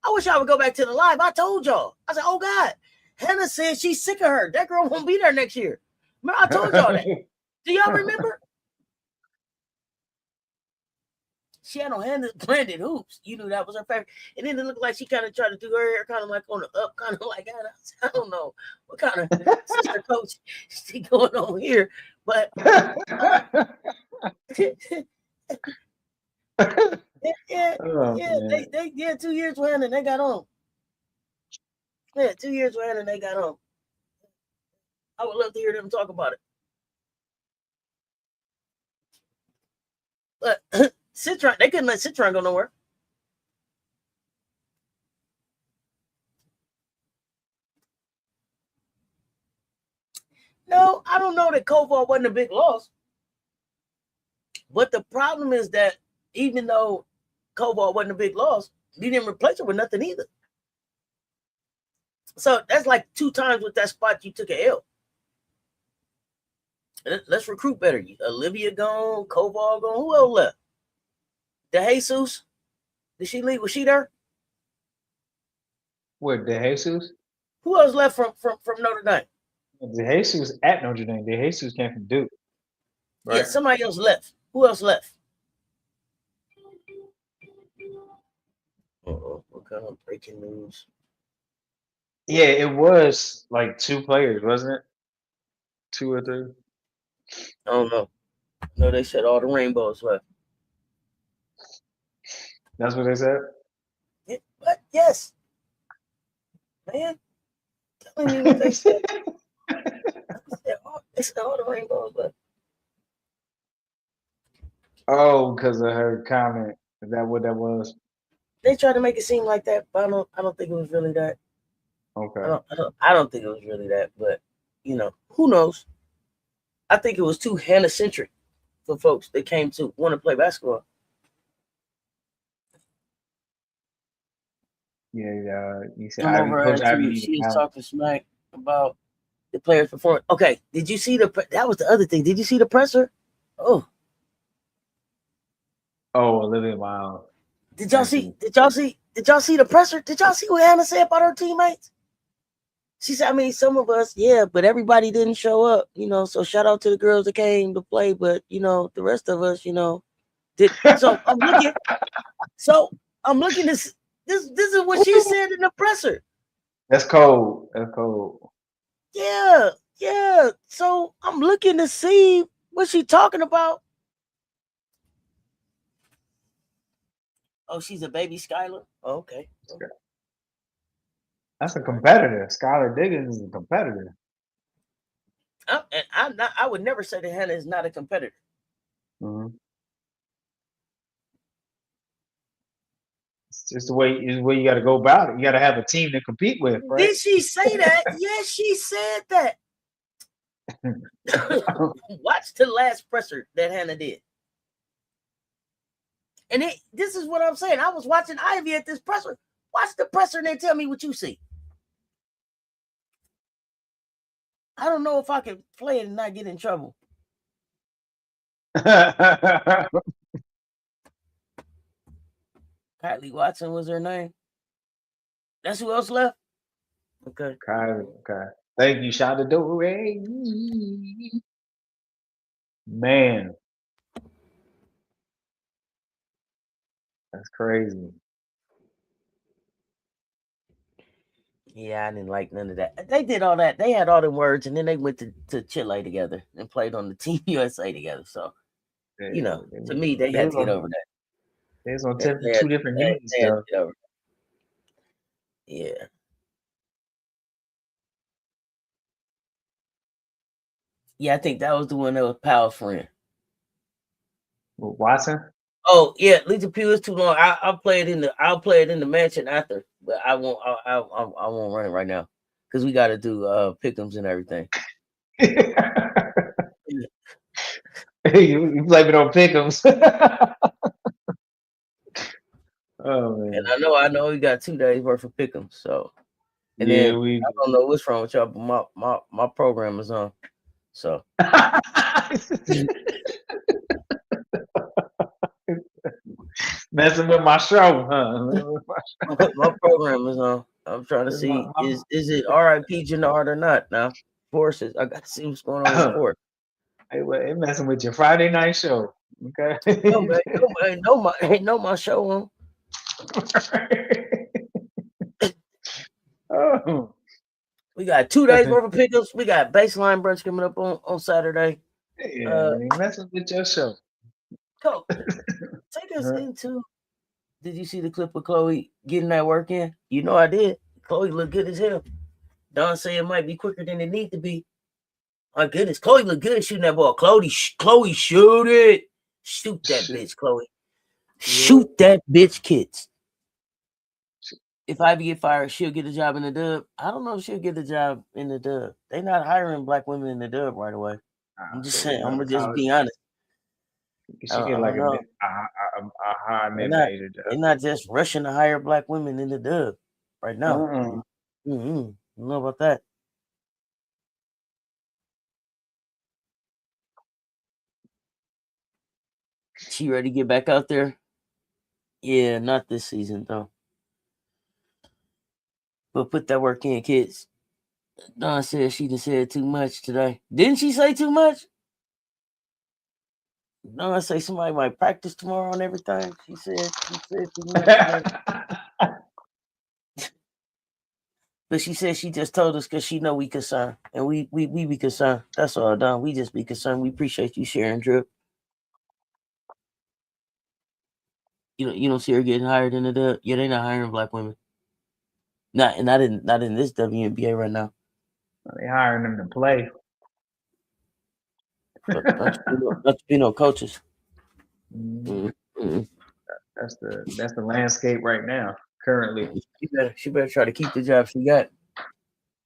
I wish I would go back to the live. I told y'all. I said, oh God, Hannah said she's sick of her. That girl won't be there next year. Remember, I told y'all that. Do y'all remember? She had on Hannah's blended hoops. You knew that was her favorite. And then it looked like she kind of tried to do her hair kind of like on the up, kind of like Hannah. I don't know what kind of sister coach she going on here. But yeah, 2 years with Hannah, they got on. Yeah, 2 years with Hannah, they got on. I would love to hear them talk about it. But Citron, they couldn't let Citron go nowhere. No, I don't know that Koval wasn't a big loss. But the problem is that even though Koval wasn't a big loss, you didn't replace her with nothing either. So that's like 2 times with that spot you took an L. Let's recruit better. Olivia gone, Koval gone. Who else left? DeJesus? Did she leave? Was she there? What, DeJesus? Who else left from Notre Dame? DeJesus at Notre Dame. DeJesus came from Duke. Right? Yeah, somebody else left. Who else left? Uh-oh, what kind of breaking news? Yeah, it was like 2 players, wasn't it? 2 or 3. I don't know. No, they said all the rainbows left. That's what they said. But yes, man, telling me what they said. They said all the rainbows left. Oh, because of her comment. Is that what that was? They tried to make it seem like that, but I don't think it was really that. Okay. I don't think it was really that. But who knows? I think it was too Hannah centric for folks that came to want to play basketball. Yeah, you said Come over Coach Ivy attitude. needed She was talent. talking smack about the players' performance. Okay, did you see that was the other thing. Did you see the presser? Oh, Oh, Olivia Miles. did y'all see the presser? Did y'all see what Hannah said about her teammates? She said, I mean, some of us, yeah, but everybody didn't show up, so shout out to the girls that came to play, but the rest of us, did. So I'm looking this is what she said in the presser. That's cold. That's cold. Yeah. So I'm looking to see what she talking about. Oh, she's a baby Skylar. Oh, okay. That's a competitor. Skylar Diggins is a competitor. I would never say that Hannah is not a competitor. Mm-hmm. It's just the way you got to go about it. You got to have a team to compete with, right? Did she say that? Yes, she said that. Watch the last presser that Hannah did. And this is what I'm saying. I was watching Ivy at this presser. Watch the presser and then tell me what you see. I don't know if I can play it and not get in trouble. Kylie Watson was her name. That's who else left? Okay. Kylie, okay. Thank you. Shout out to Ray. Man. That's crazy. Yeah, I didn't like none of that. They did all that. They had all the words, and then they went to Chile together and played on the Team USA together. So, to me, they had to get over that. There's on 2 different knees, though. Yeah. Yeah, I think that was the one that was Powell's friend. Watson? Oh yeah, Lisa Pugh is too long. I'll play it in the mansion after, but I won't run it right now because we got to do pick'ems and everything. you blame it on pick'ems. Oh man. And I know we got 2 days worth of pick'ems. So, and yeah, then I don't know what's wrong with y'all, but my program is on. So. Messing with my show, huh? My program is on. I'm trying to see is it RIP Jannard or not now. Forces. I got to see what's going on with sports. Hey, well, it messing with your Friday night show. Okay. No, man, ain't no my show on. Oh. We got 2 days worth of pickups. We got baseline brunch coming up on Saturday. Yeah, messing with your show. Coach, take us into. Did you see the clip of Chloe getting that work in? You know I did. Chloe looked good as hell. Don say it might be quicker than it need to be. My goodness, Chloe looked good shooting that ball. Chloe, shoot it. Shoot that bitch, Chloe. Shoot that bitch, kids. If Ivy get fired, she'll get a job in the dub. I don't know if she'll get a job in the dub. They're not hiring black women in the dub right away. I'm just saying. I'm gonna just be honest. She get like a high mid-major job. They're not just rushing to hire black women in the dub right now. I don't know about that. She ready to get back out there? Yeah, not this season though. But put that work in, kids. Dawn said she done said too much today. Didn't she say too much? Dawn say somebody might practice tomorrow and everything. She said too much today. But she said she just told us because she know we concerned, and we be concerned. That's all, Don. We just be concerned. We appreciate you sharing, Drip. You don't see her getting hired into the. Yeah, they not hiring black women. Not in this WNBA right now. They hiring them to play. Not to be no coaches. Mm-hmm. That's the landscape right now. Currently, she better try to keep the job she got.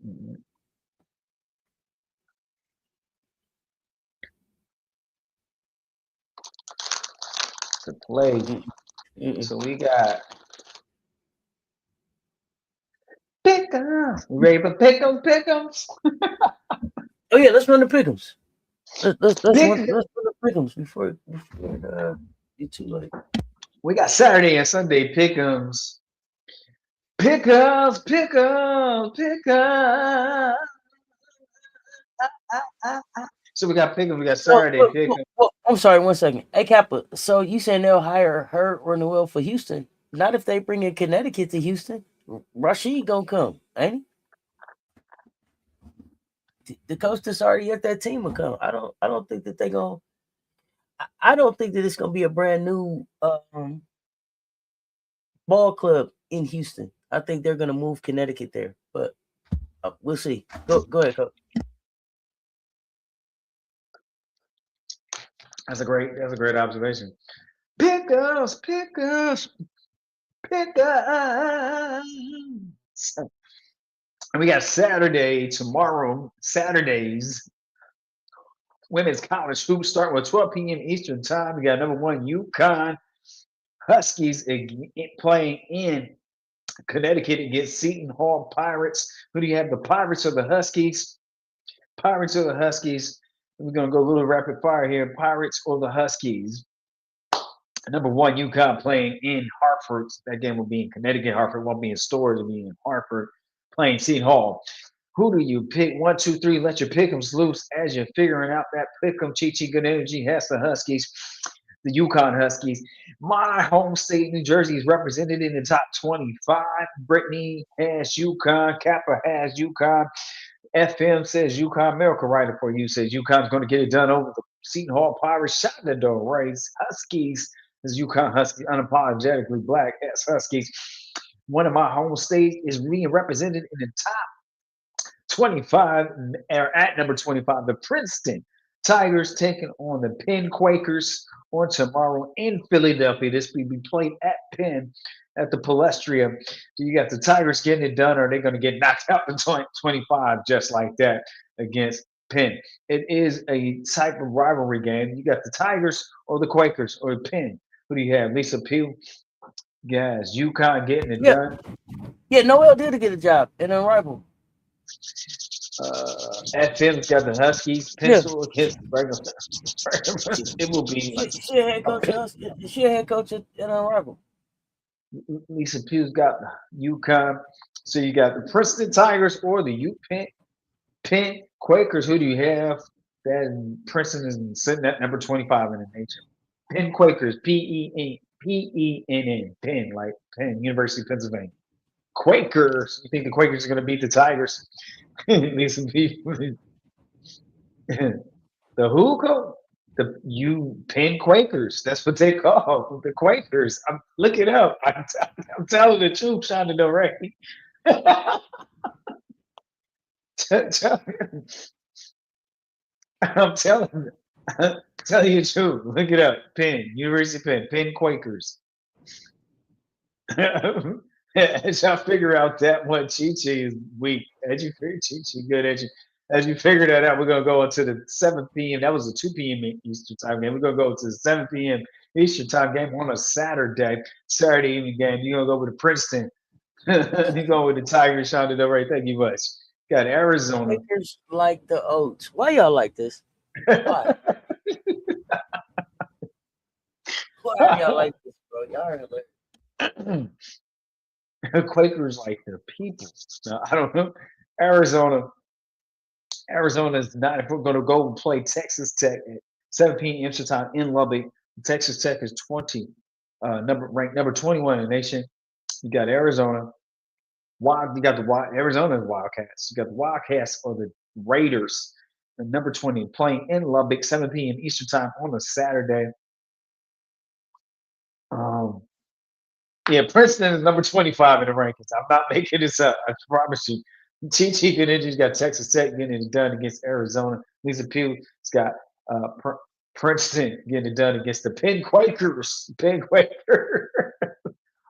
Mm-hmm. To play. So we got pick'ems. Ready for pick'ems? Oh yeah, let's run the pick'ems. Let's run the pick'ems before it's too late. We got Saturday and Sunday pick'ems. Pick'ems. So we got pick'ems. We got Saturday pick'ems. Well, I'm sorry, 1 second. Hey Kappa, so you saying they'll hire her or Noel for Houston? Not if they bring in Connecticut to Houston. Rashid gonna come, ain't he? The coach that's already at that team will come. I don't think that they gonna. I don't think that it's gonna be a brand new ball club in Houston. I think they're gonna move Connecticut there, but we'll see. Go ahead, coach. That's a great observation. Pick'ems. And we got Saturday tomorrow. Saturdays. Women's college hoops starting with 12 p.m. Eastern time. We got number 1 UConn Huskies playing in Connecticut against Seton Hall Pirates. Who do you have? The Pirates or the Huskies? Pirates or the Huskies? We're going to go a little rapid fire here. Pirates or the Huskies? Number 1 UConn playing in Hartford. That game will be in Connecticut. Hartford won't be in Storrs. It'll be in Hartford playing Seton Hall. Who do you pick? 1, 2, 3. Let your pick'ems loose as you're figuring out that pick'em. Chi Good Energy has the Huskies, the UConn Huskies. My home state, New Jersey, is represented in the top 25. Brittany has UConn. Kappa has UConn. FM says UConn. Miracle Writer for you says UConn's going to get it done over the Seton Hall Pirates. Shot in the door. Race Huskies. This UConn Huskies, unapologetically black as Huskies. One of my home states is being represented in the top 25, or at number 25, the Princeton Tigers taking on the Penn Quakers on tomorrow in Philadelphia. This will be played at Penn at the Palestria. So you got the Tigers getting it done, or are they going to get knocked out in 25 just like that against Penn? It is a type of rivalry game. You got the Tigers or the Quakers or Penn. Who do you have? Lisa Pugh? Guys, UConn getting it done. Yeah, Noel did get a job in a rival. FM's got the Huskies. Pencil against the regular. It will be. She a head coach. She a head coach at Rival. Lisa Pugh's got UConn. So you got the Princeton Tigers or the Penn Quakers. Who do you have? That Princeton is sitting at number 25 in the nation. Penn Quakers. Penn. Penn, like Penn, University of Pennsylvania. Quakers. You think the Quakers are going to beat the Tigers? Need some people. The who coach? The Penn Quakers. That's what they call the Quakers. Look it up. I'm telling the truth, trying to know right. I'm telling you the truth. Look it up. Penn, University of Penn, Penn Quakers. As y'all figure out that one, Chi is weak. As you figure Chi good as you figure that out, we're gonna go into the 7 p.m. That was a 2 p.m. Eastern time game. We're gonna go to the 7 p.m. Eastern time game on a Saturday evening game. You're gonna go with the Princeton. You go with the Tigers. Shouted over right. Thank you much. Got Arizona. Quakers like the oats. Why y'all like this? Why? Why y'all like this, bro? Y'all are like Quakers like their people. No, I don't know. Arizona is not. If we're going to go and play Texas Tech at 7 p.m. Eastern time in Lubbock, Texas Tech is ranked number 21 in the nation. You got Arizona. You got the Arizona's Wildcats. You got the Wildcats or the Raiders. The number 20 playing in Lubbock, 7 p.m. Eastern time on a Saturday. Um, yeah, Princeton is number 25 in the rankings. I'm not making this up. I promise you. Chi Good Energy's got Texas Tech getting it done against Arizona. Lisa Pugh's got Princeton getting it done against the Penn Quakers. Penn Quakers.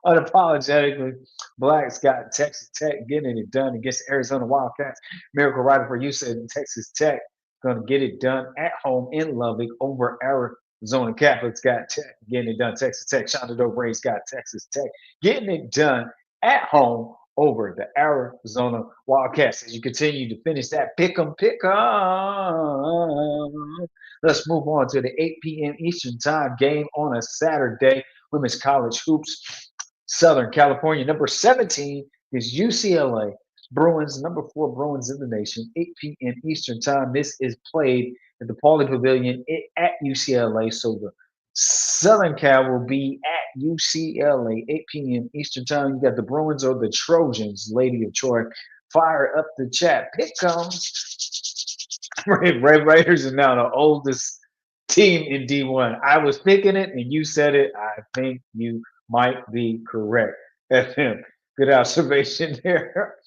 Unapologetically, Black's got Texas Tech getting it done against Arizona Wildcats. Miracle Rider for you said Texas Tech going to get it done at home in Lubbock over Arizona Catholics. Got Tech getting it done. Texas Tech. Shenandoah Braves got Texas Tech getting it done at home over the Arizona Wildcats. As you continue to finish that pick 'em. Let's move on to the 8 p.m. Eastern time game on a Saturday. Women's college hoops. Southern California, number 17 is UCLA. Bruins, number 4 Bruins in the nation, 8 p.m. Eastern time. This is played at the Pauley Pavilion at UCLA. So the Southern Cal will be at UCLA, 8 p.m. Eastern time. You got the Bruins or the Trojans, Lady of Troy. Fire up the chat. Pick comes. Red Raiders are now the oldest team in D1. I was picking it and you said it. I think you might be correct. FM. Good observation there.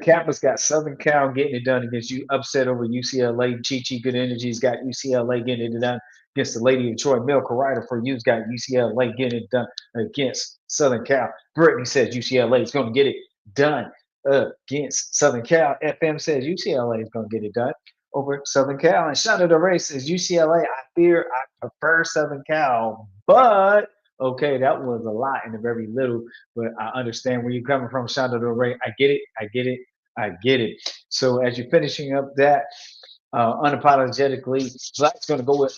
Kappa's got Southern Cal getting it done against you. Upset over UCLA. Chi Good Energy's got UCLA getting it done against the Lady of Troy. Milka Ryder for you's got UCLA getting it done against Southern Cal. Brittany says UCLA is going to get it done against Southern Cal. FM says UCLA is going to get it done over Southern Cal. And Shonda DeRay says UCLA, I prefer Southern Cal, but okay, that was a lot and a very little, but I understand where you're coming from, Shonda DeRay. I get it. So as you're finishing up that, unapologetically, Black's going to go with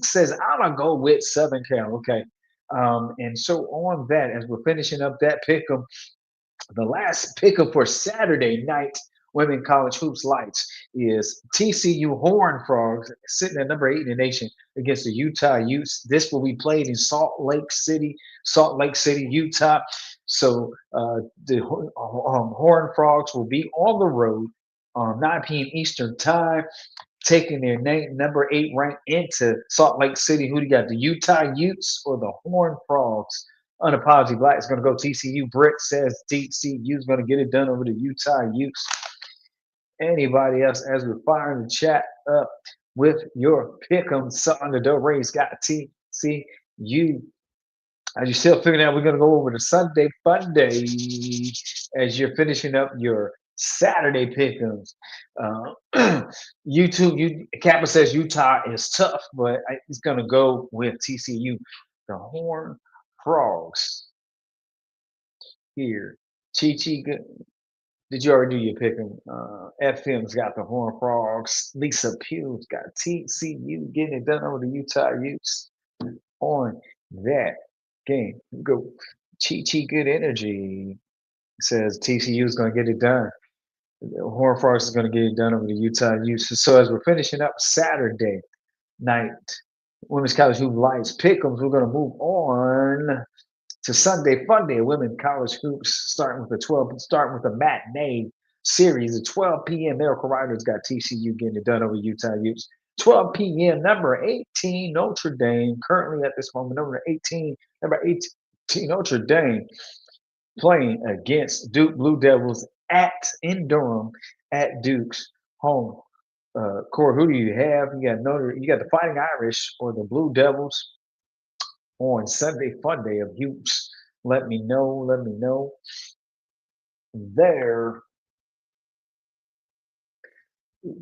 says I'm gonna go with Southern Cal. Okay, and so on that, as we're finishing up that pick'em, the last pick'em for Saturday night women college hoops lights is TCU Horned Frogs sitting at number 8 in the nation against the Utah Utes. This will be played in Salt Lake City, Utah. So the Horned Frogs will be on the road on 9 p.m. Eastern time, taking their number 8 rank into Salt Lake City. Who do you got? The Utah Utes or the Horned Frogs? Unapology Black is going to go TCU. Britt says TCU is going to get it done over the Utah Utes. Anybody else as we're firing the chat up with your pick'em? Sandra Del Rey's got TCU. As you're still figuring out, we're going to go over the Sunday Fun Day as you're finishing up your Saturday pick'ems. Kappa says Utah is tough, but he's going to go with TCU. The Horned Frogs here. Chi, good. Did you already do your pick'em? FM's got the Horned Frogs. Lisa Pugh's got TCU getting it done over the Utah Utes on that game. Go. Chi Good Energy says TCU is going to get it done. The Horned Frogs is going to get it done over the Utah Utes. So as we're finishing up Saturday night, Women's College Hoop Lights pick'ems, we're going to move on to Sunday Fun Day, Women College Hoops, starting with the matinee series at 12 p.m. Miracle Riders got TCU getting it done over Utah Utes. 12 p.m. number 18 Notre Dame, currently at this moment number 18 Notre Dame playing against Duke Blue Devils in Durham at Duke's home court. Who do you have? You got the Fighting Irish or the Blue Devils on Sunday Fun Day of Hoops. Let me know. There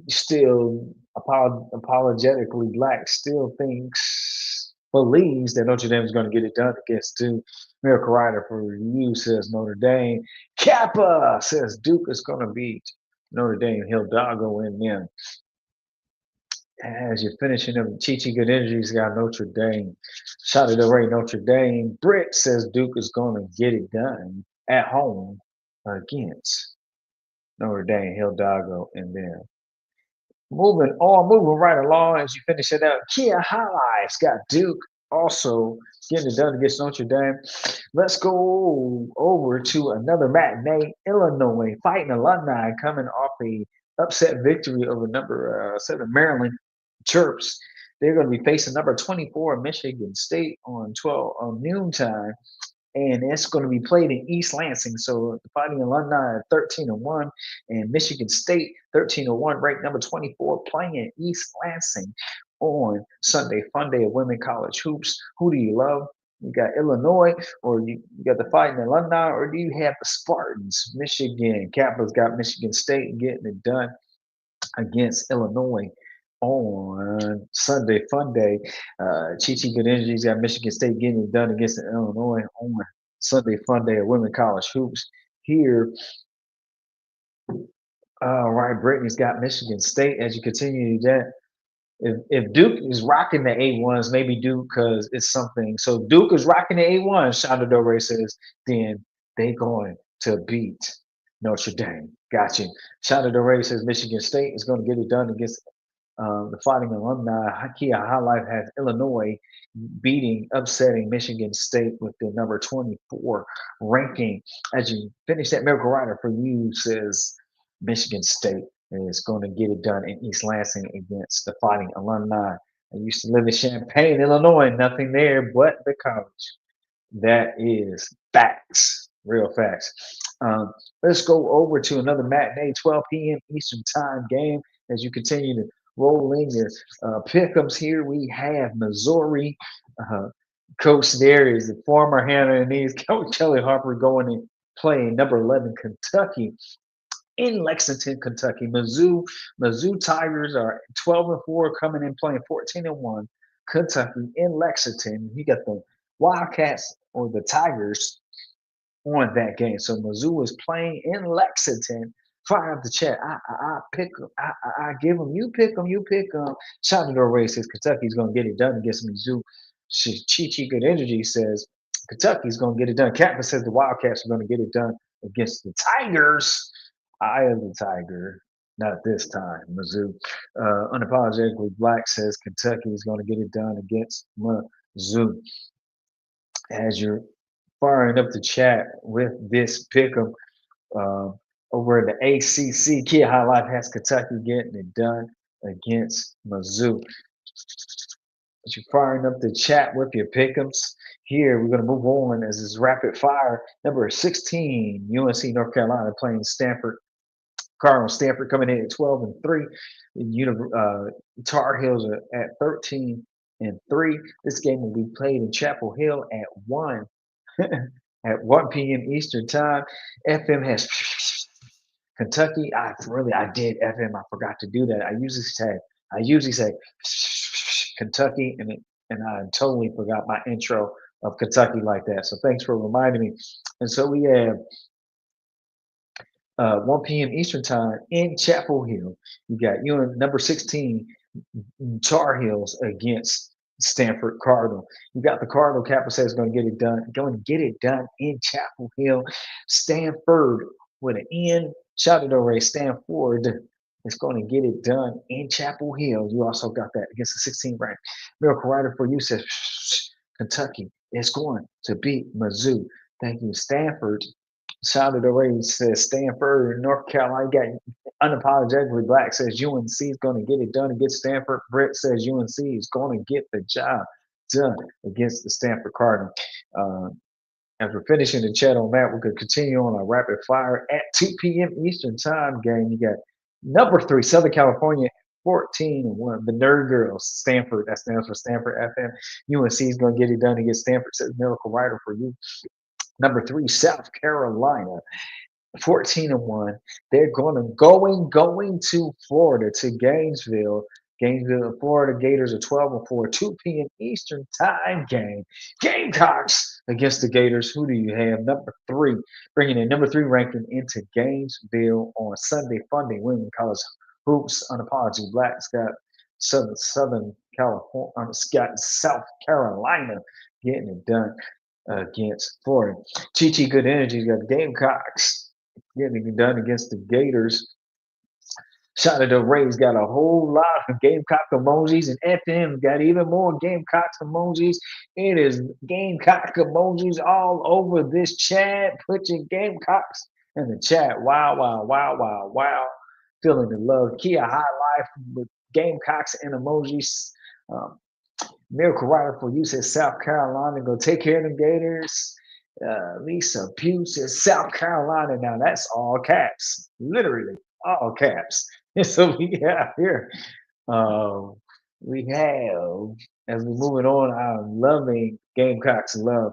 still apologetically Black still believes that Notre Dame is going to get it done against Duke. Miracle Rider for you says Notre Dame. Kappa says Duke is going to beat Notre Dame. Hidalgo in them. As you're finishing up, Chi Good Energy's got Notre Dame. Shot of the Ray, Notre Dame. Britt says Duke is going to get it done at home against Notre Dame, Hidalgo, and them. Moving right along as you finish it up. Kia Highlights got Duke also getting it done against Notre Dame. Let's go over to another matinee. Illinois Fighting Alumni coming off a upset victory over number 7 Maryland Terps. They're going to be facing number 24 Michigan State on 12 on noontime, and it's going to be played in East Lansing. So the Fighting Alumni are 13-1, and Michigan State 13-1, ranked number 24, playing in East Lansing on Sunday Fun Day of Women College Hoops. Who do you love? You got Illinois, or you got the Fighting Alumni, or do you have the Spartans? Michigan Capitals got Michigan State getting it done against Illinois on Sunday Fun Day. Chi Good Energy's got Michigan State getting it done against Illinois on Sunday Fun Day of Women College Hoops. Here, right, Brittany's got Michigan State as you continue to that. If Duke is rocking the A1s, maybe Duke because it's something. So Duke is rocking the A1s, Shonda Dore says, then they going to beat Notre Dame. Gotcha. Shonda Dore says Michigan State is going to get it done against the Fighting Alumni. Kia High Life has Illinois upsetting Michigan State with the number 24 ranking. As you finish that Miracle Rider for you, says Michigan State is going to get it done in East Lansing against the Fighting Alumni. I used to live in Champaign, Illinois. Nothing there but the college. That is facts, real facts. Let's go over to another matinee, 12 p.m. Eastern Time game. As you continue to roll in your pick'ems here, we have Missouri. Coach there is the former Hannah and East, Coach Kelly Harper, going and playing number 11 Kentucky in Lexington, Kentucky. Mizzou Tigers are 12-4, coming in playing 14-1. Kentucky in Lexington. You got the Wildcats or the Tigers on that game. So Mizzou is playing in Lexington. Fire up the chat. I pick them. I give them. You pick them. You pick them. Shenandoah Ray says Kentucky's going to get it done against Mizzou. Chi Good Energy says Kentucky's going to get it done. Kappa says the Wildcats are going to get it done against the Tigers. I am the Tiger. Not this time, Mizzou. Unapologetically Black says Kentucky is going to get it done against Mizzou. As you're firing up the chat with this pick'em, over in the ACC, Kia High Life has Kentucky getting it done against Mizzou. As you're firing up the chat with your pick'ems, here we're going to move on as this rapid fire. Number 16, UNC North Carolina playing Stanford. Cardinal Stanford coming in at 12-3. Tar Heels are at 13-3. This game will be played in Chapel Hill at 1 at 1 p.m. Eastern Time. FM has Kentucky. I did FM. I forgot to do that. I usually say Kentucky, and I totally forgot my intro of Kentucky like that. So thanks for reminding me. And so we have 1 p.m. Eastern Time in Chapel Hill. You got number 16 Tar Heels against Stanford Cardinal. You got the Cardinal. Kappa says going to get it done. Going to get it done in Chapel Hill. Stanford with an N. Shout out to Ray. Stanford is going to get it done in Chapel Hill. You also got that against the 16 ranked. Miracle Rider for you says Kentucky is going to beat Mizzou. Thank you, Stanford. Shout out to Ray says Stanford, North Carolina. Got Unapologetically Black says UNC is going to get it done against Stanford. Brett says UNC is going to get the job done against the Stanford Cardinal. As we're finishing the chat on that, we could continue on our rapid fire at 2 p.m. Eastern Time game. You got number 3, Southern California, 14-1. The Nerd Girls, Stanford. That stands for Stanford FM. UNC is going to get it done against Stanford. Says Miracle Rider for you. Number 3, South Carolina, 14-1. They're going to Florida, to Gainesville. Gainesville, Florida Gators are 12-4. 2 p.m. Eastern Time game. Gamecocks against the Gators. Who do you have? Number 3, bringing in number 3 ranking into Gainesville on Sunday Fun Day. Women College Hoops. Unapologetically Black's got Southern California. Got South Carolina getting it done against Florida. Chi Good Energy's got the Gamecocks getting it done against the Gators. Shout out to Ray's got a whole lot of Gamecock emojis, and FM's got even more Gamecocks emojis. It is Gamecock emojis all over this chat. Put your Gamecocks in the chat. Wow, wow, wow, wow, wow. Feeling the love. Kia High Life with Gamecocks and emojis. Um, Miracle Rider for you says South Carolina. Go take care of them Gators. Lisa Pugh says South Carolina. Now that's all caps, literally all caps. And so we have here, we have, as we're moving on, I'm loving Gamecocks love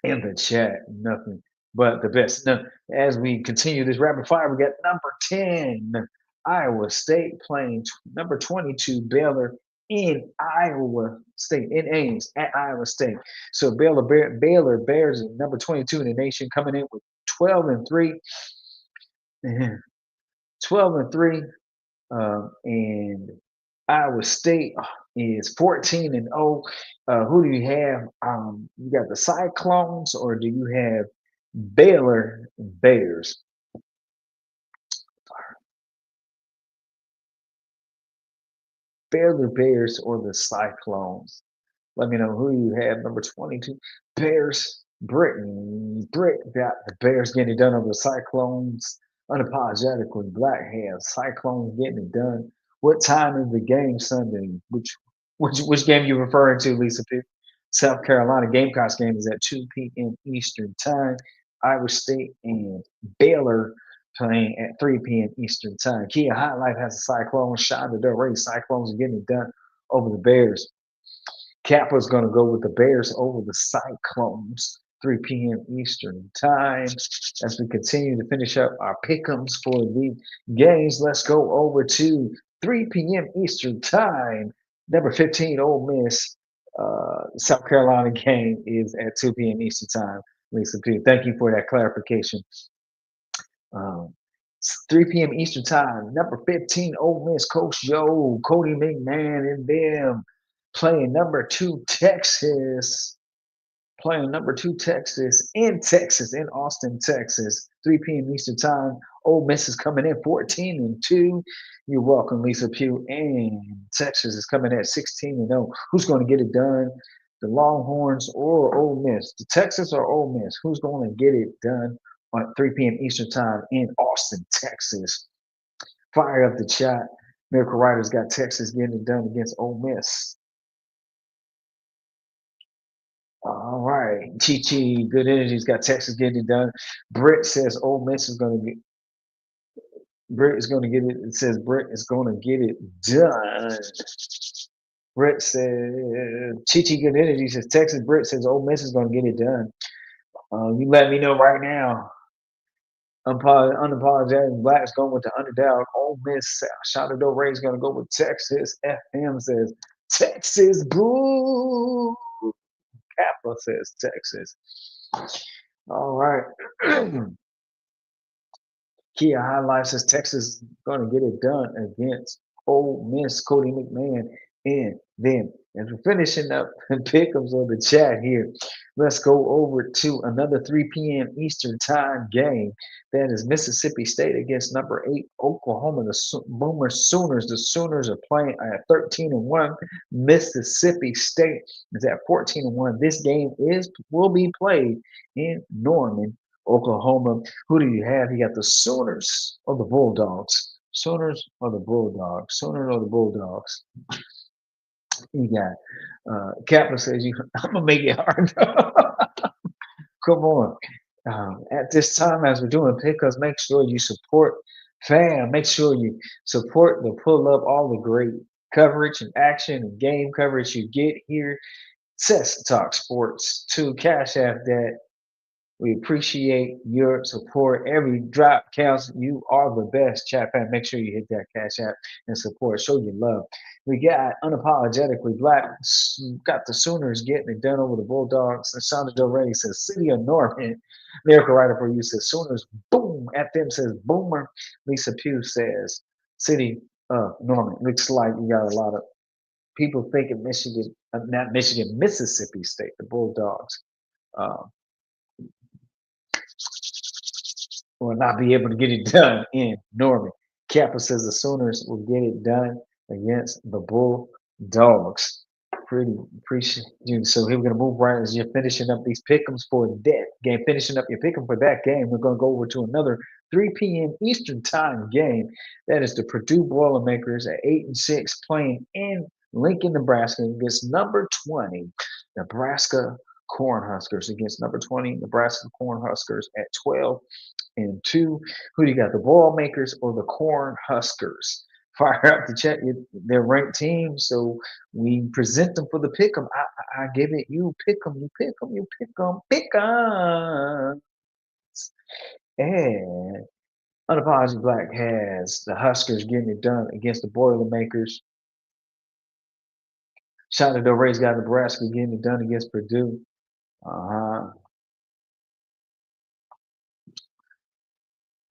in the chat. Nothing but the best. Now, as we continue this rapid fire, we got number 10, Iowa State playing number 22, Baylor in Iowa State, in Ames at Iowa State. So Baylor Bears number 22 in the nation coming in with 12 and 3. 12 and 3. And Iowa State is 14 and 0. Who do you have? You got the Cyclones, or do you have Baylor Bears? Baylor Bears or the Cyclones? Let me know who you have. Number 22, Bears. Britt got the Bears getting it done over the Cyclones. Unapologetically black has Cyclones getting it done. What time is the game Sunday? Which game you referring to, Lisa P? South Carolina Gamecocks game is at 2 p.m. Eastern time. Iowa State and Baylor playing at 3 p.m. Eastern time. Kia High Life has the Cyclones. Shout out to Del Rey. Cyclones are getting it done over the Bears. Kappa's going to go with the Bears over the Cyclones, 3 p.m. Eastern time. As we continue to finish up our pick'ems for the games, let's go over to 3 p.m. Eastern time. Number 15, Ole Miss, South Carolina game is at 2 p.m. Eastern time. Lisa P, thank you for that clarification. 3 p.m. Eastern time. Number 15, Ole Miss, Coach Yo, Cody McMahon, and them playing number 2 Texas. Playing number 2 Texas, in Austin, Texas. 3 p.m. Eastern time. Ole Miss is coming in 14 and 2. You're welcome, Lisa Pugh. And Texas is coming at 16 and 0. Who's going to get it done? The Longhorns or Ole Miss? The Texas or Ole Miss? Who's going to get it done on 3 p.m. Eastern time in Austin, Texas? Fire up the chat. Miracle Riders got Texas getting it done against Ole Miss. All right. Chi Good Energy's got Texas getting it done. Britt says Ole Miss is going to get. Britt is going to get it. It says Britt is going to get it done. Britt says Chi Good Energy says Texas. Britt says Ole Miss is going to get it done. You let me know right now. Unapologetic Black is going with the underdog. Ole Miss. Shout out to Ray is going to go with Texas. FM says Texas. Boo. Kappa says Texas. All right. Kia High Life says Texas is going to get it done against Ole Miss, Cody McMahon, and them. As we're finishing up pick'ems on the chat here, let's go over to another 3 p.m. Eastern time game. That is Mississippi State against number 8 Oklahoma, the Boomer Sooners. The Sooners are playing at 13 and 1. Mississippi State is at 14 and 1. This game will be played in Norman, Oklahoma. Who do you have? You got the Sooners or the Bulldogs? Sooners or the Bulldogs? Sooners or the Bulldogs? You got Kappa says I'm gonna make it hard. Come on. At this time, as we're doing pickups, make sure you support fam. Make sure you support the pull up, all the great coverage and action and game coverage you get here. Cess Talk Sports 2 Cash App that. We appreciate your support. Every drop counts. You are the best, chat fan. Make sure you hit that Cash App and support. Show your love. We got Unapologetically Black. Got the Sooners getting it done over the Bulldogs. Shonda Del Rey says City of Norman. Miracle Writer for you says Sooners. Boom. FM says Boomer. Lisa Pugh says City of Norman. Looks like we got a lot of people thinking Michigan, not Michigan, Mississippi State, the Bulldogs. Will not be able to get it done in Norman. Kappa says the Sooners will get it done against the Bulldogs. Pretty appreciate you. So here we're gonna move right as you're finishing up these pick'ems for that game. Finishing up your pick'em for that game, we're gonna go over to another 3 p.m. Eastern time game. That is the Purdue Boilermakers at 8-6 playing in Lincoln, Nebraska against number 20 Nebraska Cornhuskers against number 20 Nebraska Cornhuskers at 12-2. Who do you got, the Boilermakers or the Cornhuskers? Fire up to check their ranked team, so we present them for the pick 'em. I give it, you pick 'em, you pick 'em, you pick 'em, pick 'em. And Unapologetic Black has the Huskers getting it done against the Boilermakers. Shot Del Rey's got Nebraska getting it done against Purdue.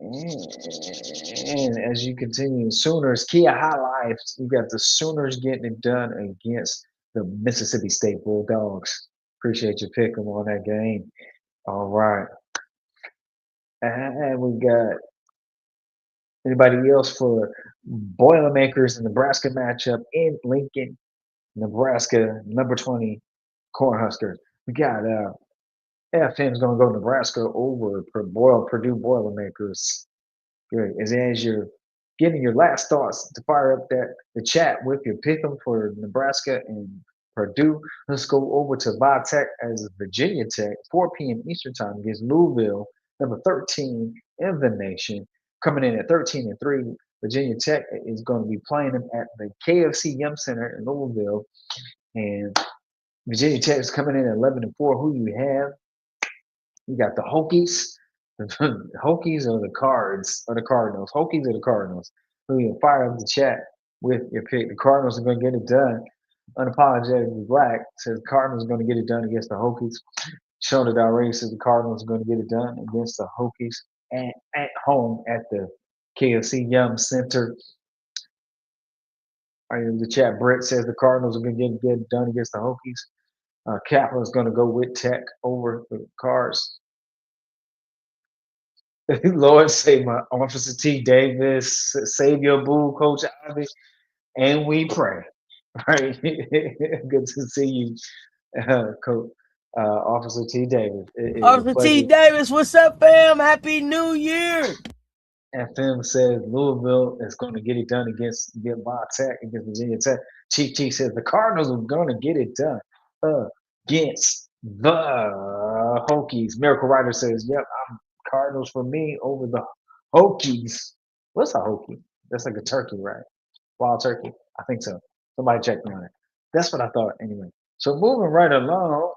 And as you continue, Sooners, Kia High Life, you got the Sooners getting it done against the Mississippi State Bulldogs. Appreciate your pick 'em on that game. All right. And we got anybody else for Boilermakers and Nebraska matchup in Lincoln, Nebraska, number 20, Cornhuskers. We got FM's going to go Nebraska over Purdue Boilermakers. Good. As you're getting your last thoughts to fire up the chat with your pick 'em for Nebraska and Purdue, let's go over to Vi Tech as Virginia Tech, 4 p.m. Eastern Time against Louisville, number 13 in the nation. Coming in at 13-3, Virginia Tech is going to be playing them at the KFC Yum Center in Louisville. And Virginia Tech is coming in at 11-4. Who you have? You got the Hokies. The Hokies or the Cards or the Cardinals? Hokies or the Cardinals? Who you fire up the chat with your pick? The Cardinals are going to get it done. Unapologetically Black says the Cardinals are going to get it done against the Hokies. Shona Del Rey says the Cardinals are going to get it done against the Hokies at home at the KFC Yum Center. In the chat, Brett says the Cardinals are going to get it done against the Hokies. Kaplan is going to go with Tech over the Cards. Lord save my Officer T. Davis, save your boo, Coach Ivy, and we pray. Right, good to see you, Coach Officer T. Davis. Officer T. Davis, what's up, fam? Happy New Year! FM says Louisville is going to get it done against Tech, against Virginia Tech. Chief T says the Cardinals are going to get it done against the Hokies. Miracle Rider says, "Yep, I'm Cardinals for me over the Hokies." What's a Hokie? That's like a turkey, right? Wild turkey. I think so. Somebody check me on it. That's what I thought anyway. So moving right along.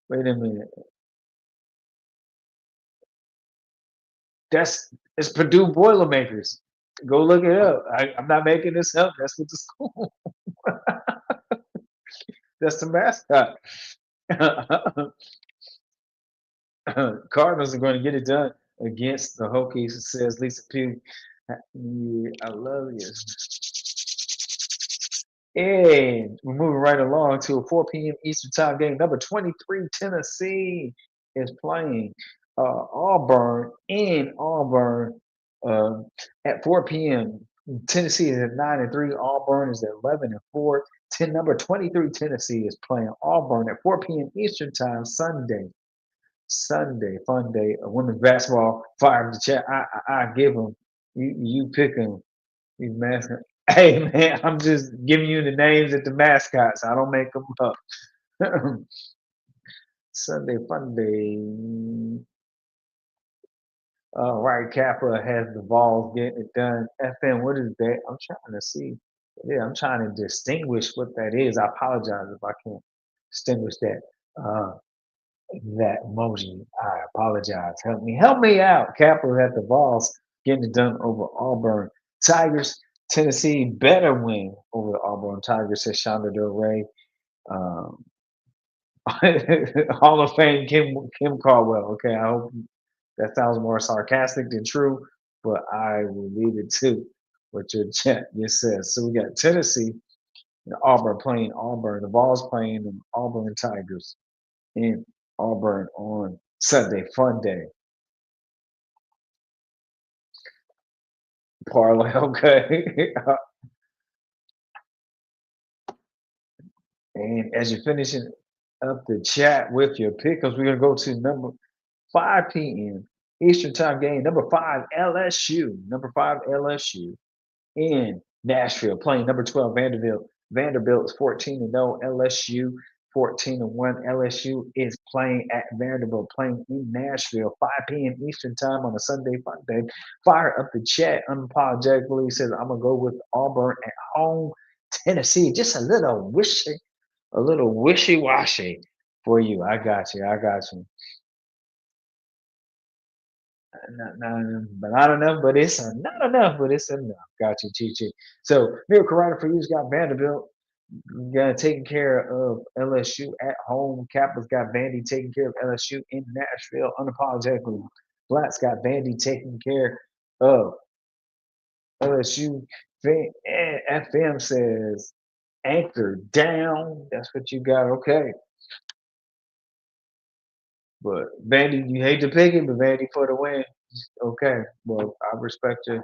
Wait a minute. It's Purdue Boilermakers. Go look it up. I'm not making this up. That's what the school. That's the mascot. Cardinals are going to get it done against the Hokies, says Lisa Pugh. I love you. And we're moving right along to a 4 p.m. Eastern Time game. Number 23, Tennessee is playing Auburn in Auburn at 4 p.m. Tennessee is at 9-3. Auburn is at 11-4. Number 23, Tennessee is playing Auburn at 4 p.m. Eastern Time Sunday, fun day. Women's basketball. Fire in the chat. I give them. You pick them. These mascots. Hey man, I'm just giving you the names of the mascots. I don't make them up. Sunday fun day. All right, Kappa has the balls getting it done. FM, what is that? I'm trying to see. Yeah, I'm trying to distinguish what that is. I apologize if I can't distinguish that. That emoji. I apologize. Help me out. Kappa had the balls getting it done over Auburn Tigers. Tennessee better win over the Auburn Tigers, says Shonda Del Rey. Hall of Fame Kim Caldwell. Okay, I hope that sounds more sarcastic than true, but I will leave it to what your chat just says. So we got Tennessee and Auburn playing Auburn. The Vols playing the Auburn Tigers in Auburn on Sunday, fun day. parlay. Okay. And as you're finishing up the chat with your pickups, we're gonna go to number 5 p.m. Eastern time game. Number 5 LSU. Number 5 LSU in Nashville playing number 12 Vanderbilt. Vanderbilt is 14-0. LSU 14-1. LSU is playing at Vanderbilt, playing in Nashville, 5 p.m. Eastern time on a Sunday fun day. Fire up the chat unapologetically. He says, I'm gonna go with Auburn at home, Tennessee. Just a little wishy-washy for you. I got you. I got you. Not enough, but it's not enough, but it's enough. Got you, Chi. So, Miracle Rider for you's got Vanderbilt. Got taking care of LSU at home. Kappa's got Vandy taking care of LSU in Nashville unapologetically. Black's got Vandy taking care of LSU. FM says anchor down. That's what you got. Okay. But Vandy, you hate to pick it, but Vandy for the win. Okay. Well, I respect you.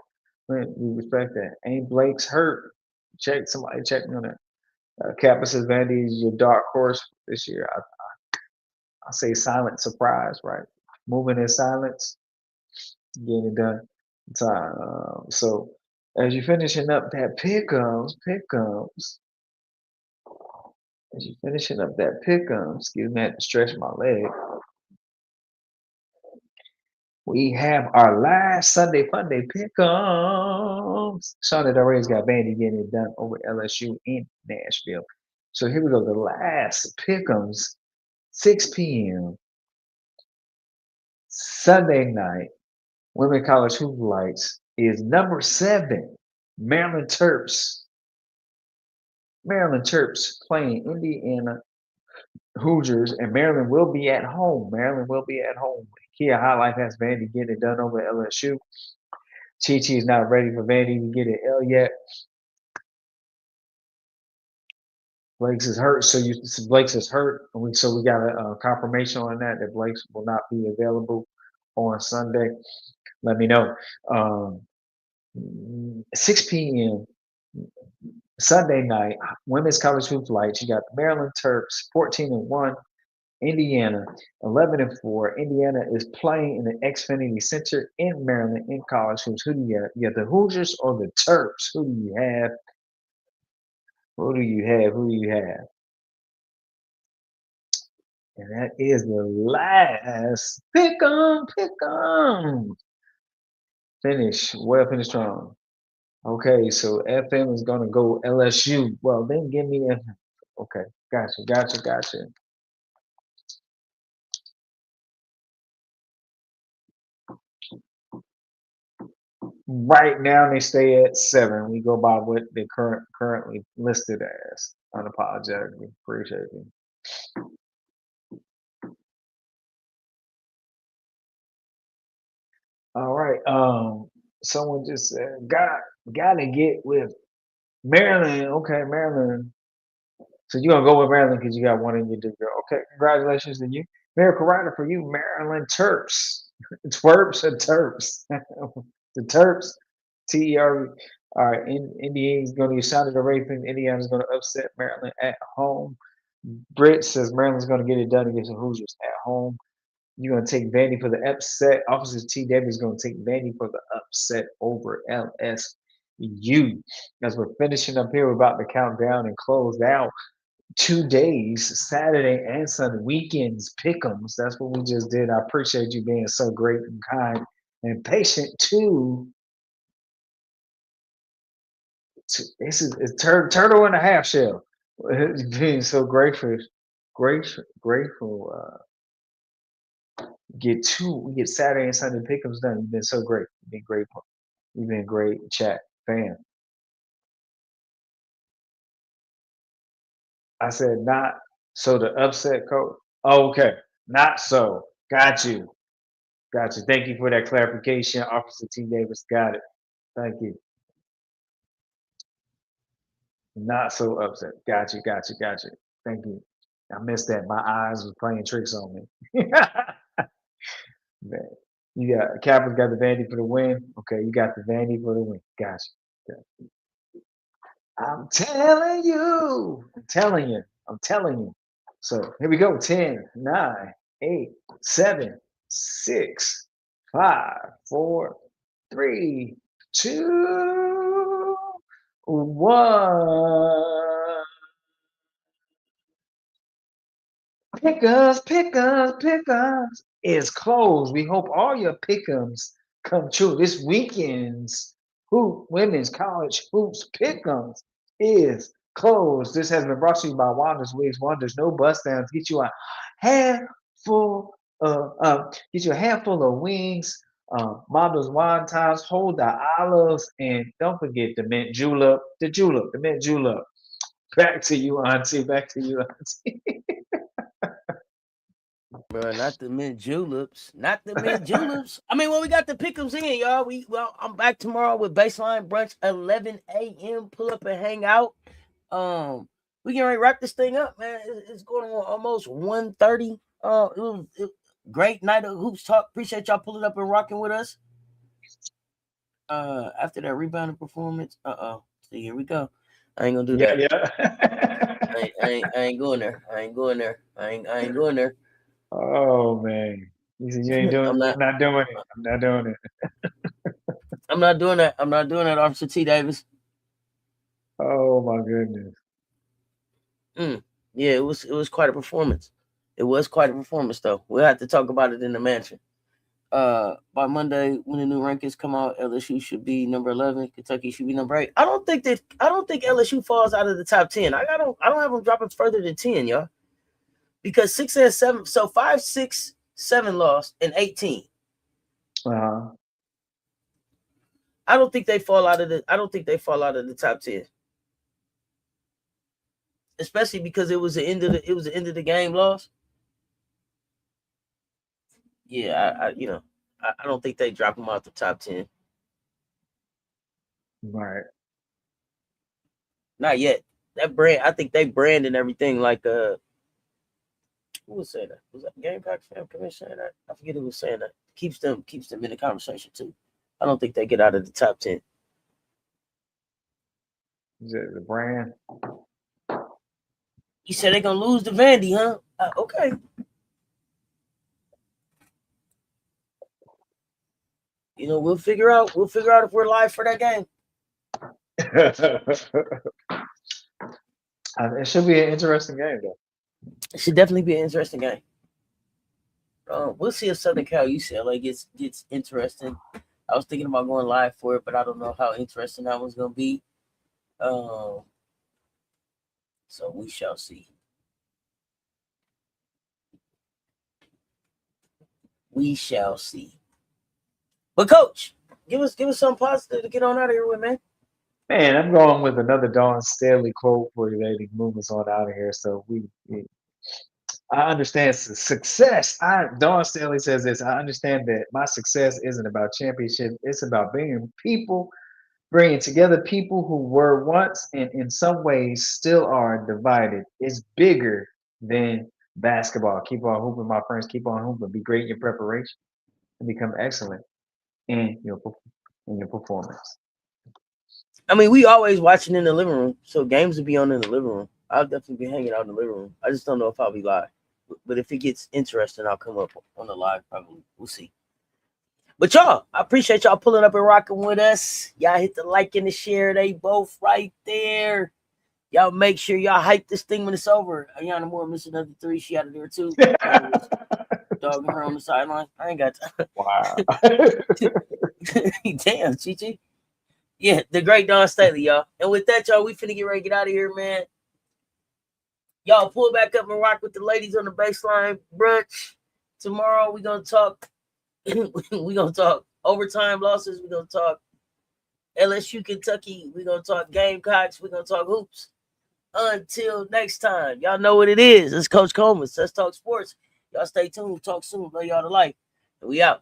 We respect that. Ain't Blake's hurt. Somebody check me on that. Kappa says Vandy is your dark horse this year. I say silent surprise, right? Moving in silence, getting it done. So as you're finishing up that pickums, as you're finishing up that pickums, excuse me, I had to stretch my leg. We have our last Sunday Fun Day pickums. Shauna Del Rey's got Vandy getting it done over LSU in Nashville. So here we go. The last pickums, 6 p.m. Sunday night. Women College Hoop Lights is number 7, Maryland Terps. Maryland Terps playing Indiana Hoosiers, and Maryland will be at home. Maryland will be at home. Kia High Life has Vandy getting it done over LSU. Chi is not ready for Vandy to get an L yet. Blake's is hurt, Blake's is hurt. So we got a confirmation on that Blake's will not be available on Sunday. Let me know. 6 p.m. Sunday night, women's college hoop lights. You got the Maryland Terps, 14-1. Indiana, 11-4. Indiana is playing in the Xfinity Center in Maryland in college hoops. Who do you got? You got the Hoosiers or the Terps? Who do you have? Who do you have? Who do you have? And that is the last pick 'em. Finish. Well, finish strong. Okay, so FM is gonna go LSU. Well, then give me FM. Okay, gotcha. Right now they stay at 7. We go by what they currently listed as. Unapologetically. Appreciate you. All right. Someone just said, gotta get with Maryland. Okay, Maryland. So you're gonna go with Maryland because you got one in your degree. Okay, congratulations to you. Miracle Rider for you, Maryland Terps. Twerps or Terps? The Terps. TER. All right, Indiana's going to get shot at the Ravens. Indiana's going to upset Maryland at home. Britt says Maryland's going to get it done against the Hoosiers at home. You're going to take Vandy for the upset. Officer T. Davis is going to take Vandy for the upset over LSU. As we're finishing up here, we're about to count down and close out 2 days, Saturday and Sunday, weekends, pick'ems. That's what we just did. I appreciate you being so great and kind and patient too. This is turtle and a half shell. Being so grateful. We get Saturday and Sunday pick'ems done. You've been so great. You've been grateful. You've been great chat fan. I said not so the upset coach. Oh, okay, not so. Got you. Thank you for that clarification, Officer T. Davis. Got it. Thank you. Not so upset. Got you. Thank you. I missed that. My eyes was playing tricks on me. Man. You got Capitals got the Vandy for the win. Okay, you got the Vandy for the win. Gotcha. I'm telling you. I'm telling you. I'm telling you. So here we go. 10, 9, 8, 7, 6, 5, 4, 3, 2, 1. Pick us is closed. We hope all your pick'ems come true. This weekend's women's college hoops pick'ems is closed. This has been brought to you by Wanda's Wigs Wonders. No bust downs. Handful get you a handful of wings. Wanda's wontons. Hold the olives, and don't forget the mint julep. The mint julep. Back to you, Auntie. Back to you, Auntie. Bro, not the mint juleps. Not the mint juleps. I mean, well, we got the pick'ems in, y'all. I'm back tomorrow with Baseline Brunch, 11 a.m. Pull up and hang out. We can already wrap this thing up, man. It's going on almost 1:30. It was great night of hoops talk. Appreciate y'all pulling up and rocking with us. After that rebounding performance, see, here we go. I ain't gonna do that. Yeah. I ain't going there. I ain't going there. Oh man. You said you ain't doing I'm not doing it. I'm not doing it. I'm not doing that. I'm not doing that, Officer T. Davis. Oh my goodness. Yeah, it was quite a performance. It was quite a performance, though. We'll have to talk about it in the mansion. By Monday, when the new rankings come out, LSU should be number 11. Kentucky should be number 8. I don't think LSU falls out of the top 10. I don't have them dropping further than 10, y'all. Because 6 and 7, so 5, 6, 7 lost and 18. Uh-huh. I don't think they fall out of the top 10. Especially because it was the end of the game loss. Yeah, I don't think they drop them out the top 10. Right. Not yet. That brand, I think they brand and everything like who was saying that? Was that Gamecock Fan Commission saying that? I forget who was saying that. Keeps them in the conversation too. I don't think they get out of the top 10. Is it the brand? You said they're gonna lose to Vandy, huh? Okay. We'll figure out if we're live for that game. It should be an interesting game, though. It should definitely be an interesting game. We'll see if Southern Cal UCLA gets interesting. I was thinking about going live for it, but I don't know how interesting that one's gonna be. So we shall see. We shall see. But Coach, give us something positive to get on out of here with, man. Man, I'm going with another Dawn Staley quote for today to move us on out of here. So I understand success. Dawn Staley says this. I understand that my success isn't about championship. It's about bringing together people who were once and in some ways still are divided. It's bigger than basketball. Keep on hooping, my friends. Keep on hooping. Be great in your preparation and become excellent in your performance. I mean, we always watching in the living room, so games will be on in the living room. I'll definitely be hanging out in the living room. I just don't know if I'll be live. But if it gets interesting, I'll come up on the live probably. We'll see. But y'all, I appreciate y'all pulling up and rocking with us. Y'all hit the like and the share. They both right there. Y'all make sure y'all hype this thing when it's over. Ayana Moore missed another 3. She out of there too. Dogging her on the sideline. I ain't got time. Wow. Damn, Chi. Yeah, the great Dawn Staley, y'all. And with that, y'all, we finna get ready to get out of here, man. Y'all pull back up and rock with the ladies on the Baseline Brunch. Tomorrow we're gonna talk. We're gonna talk overtime losses. We're gonna talk LSU, Kentucky. We're gonna talk Gamecocks. We're gonna talk hoops. Until next time, y'all know what it is. It's Coach Coleman. Let's talk sports. Y'all stay tuned. Talk soon. Love y'all to life. And we out.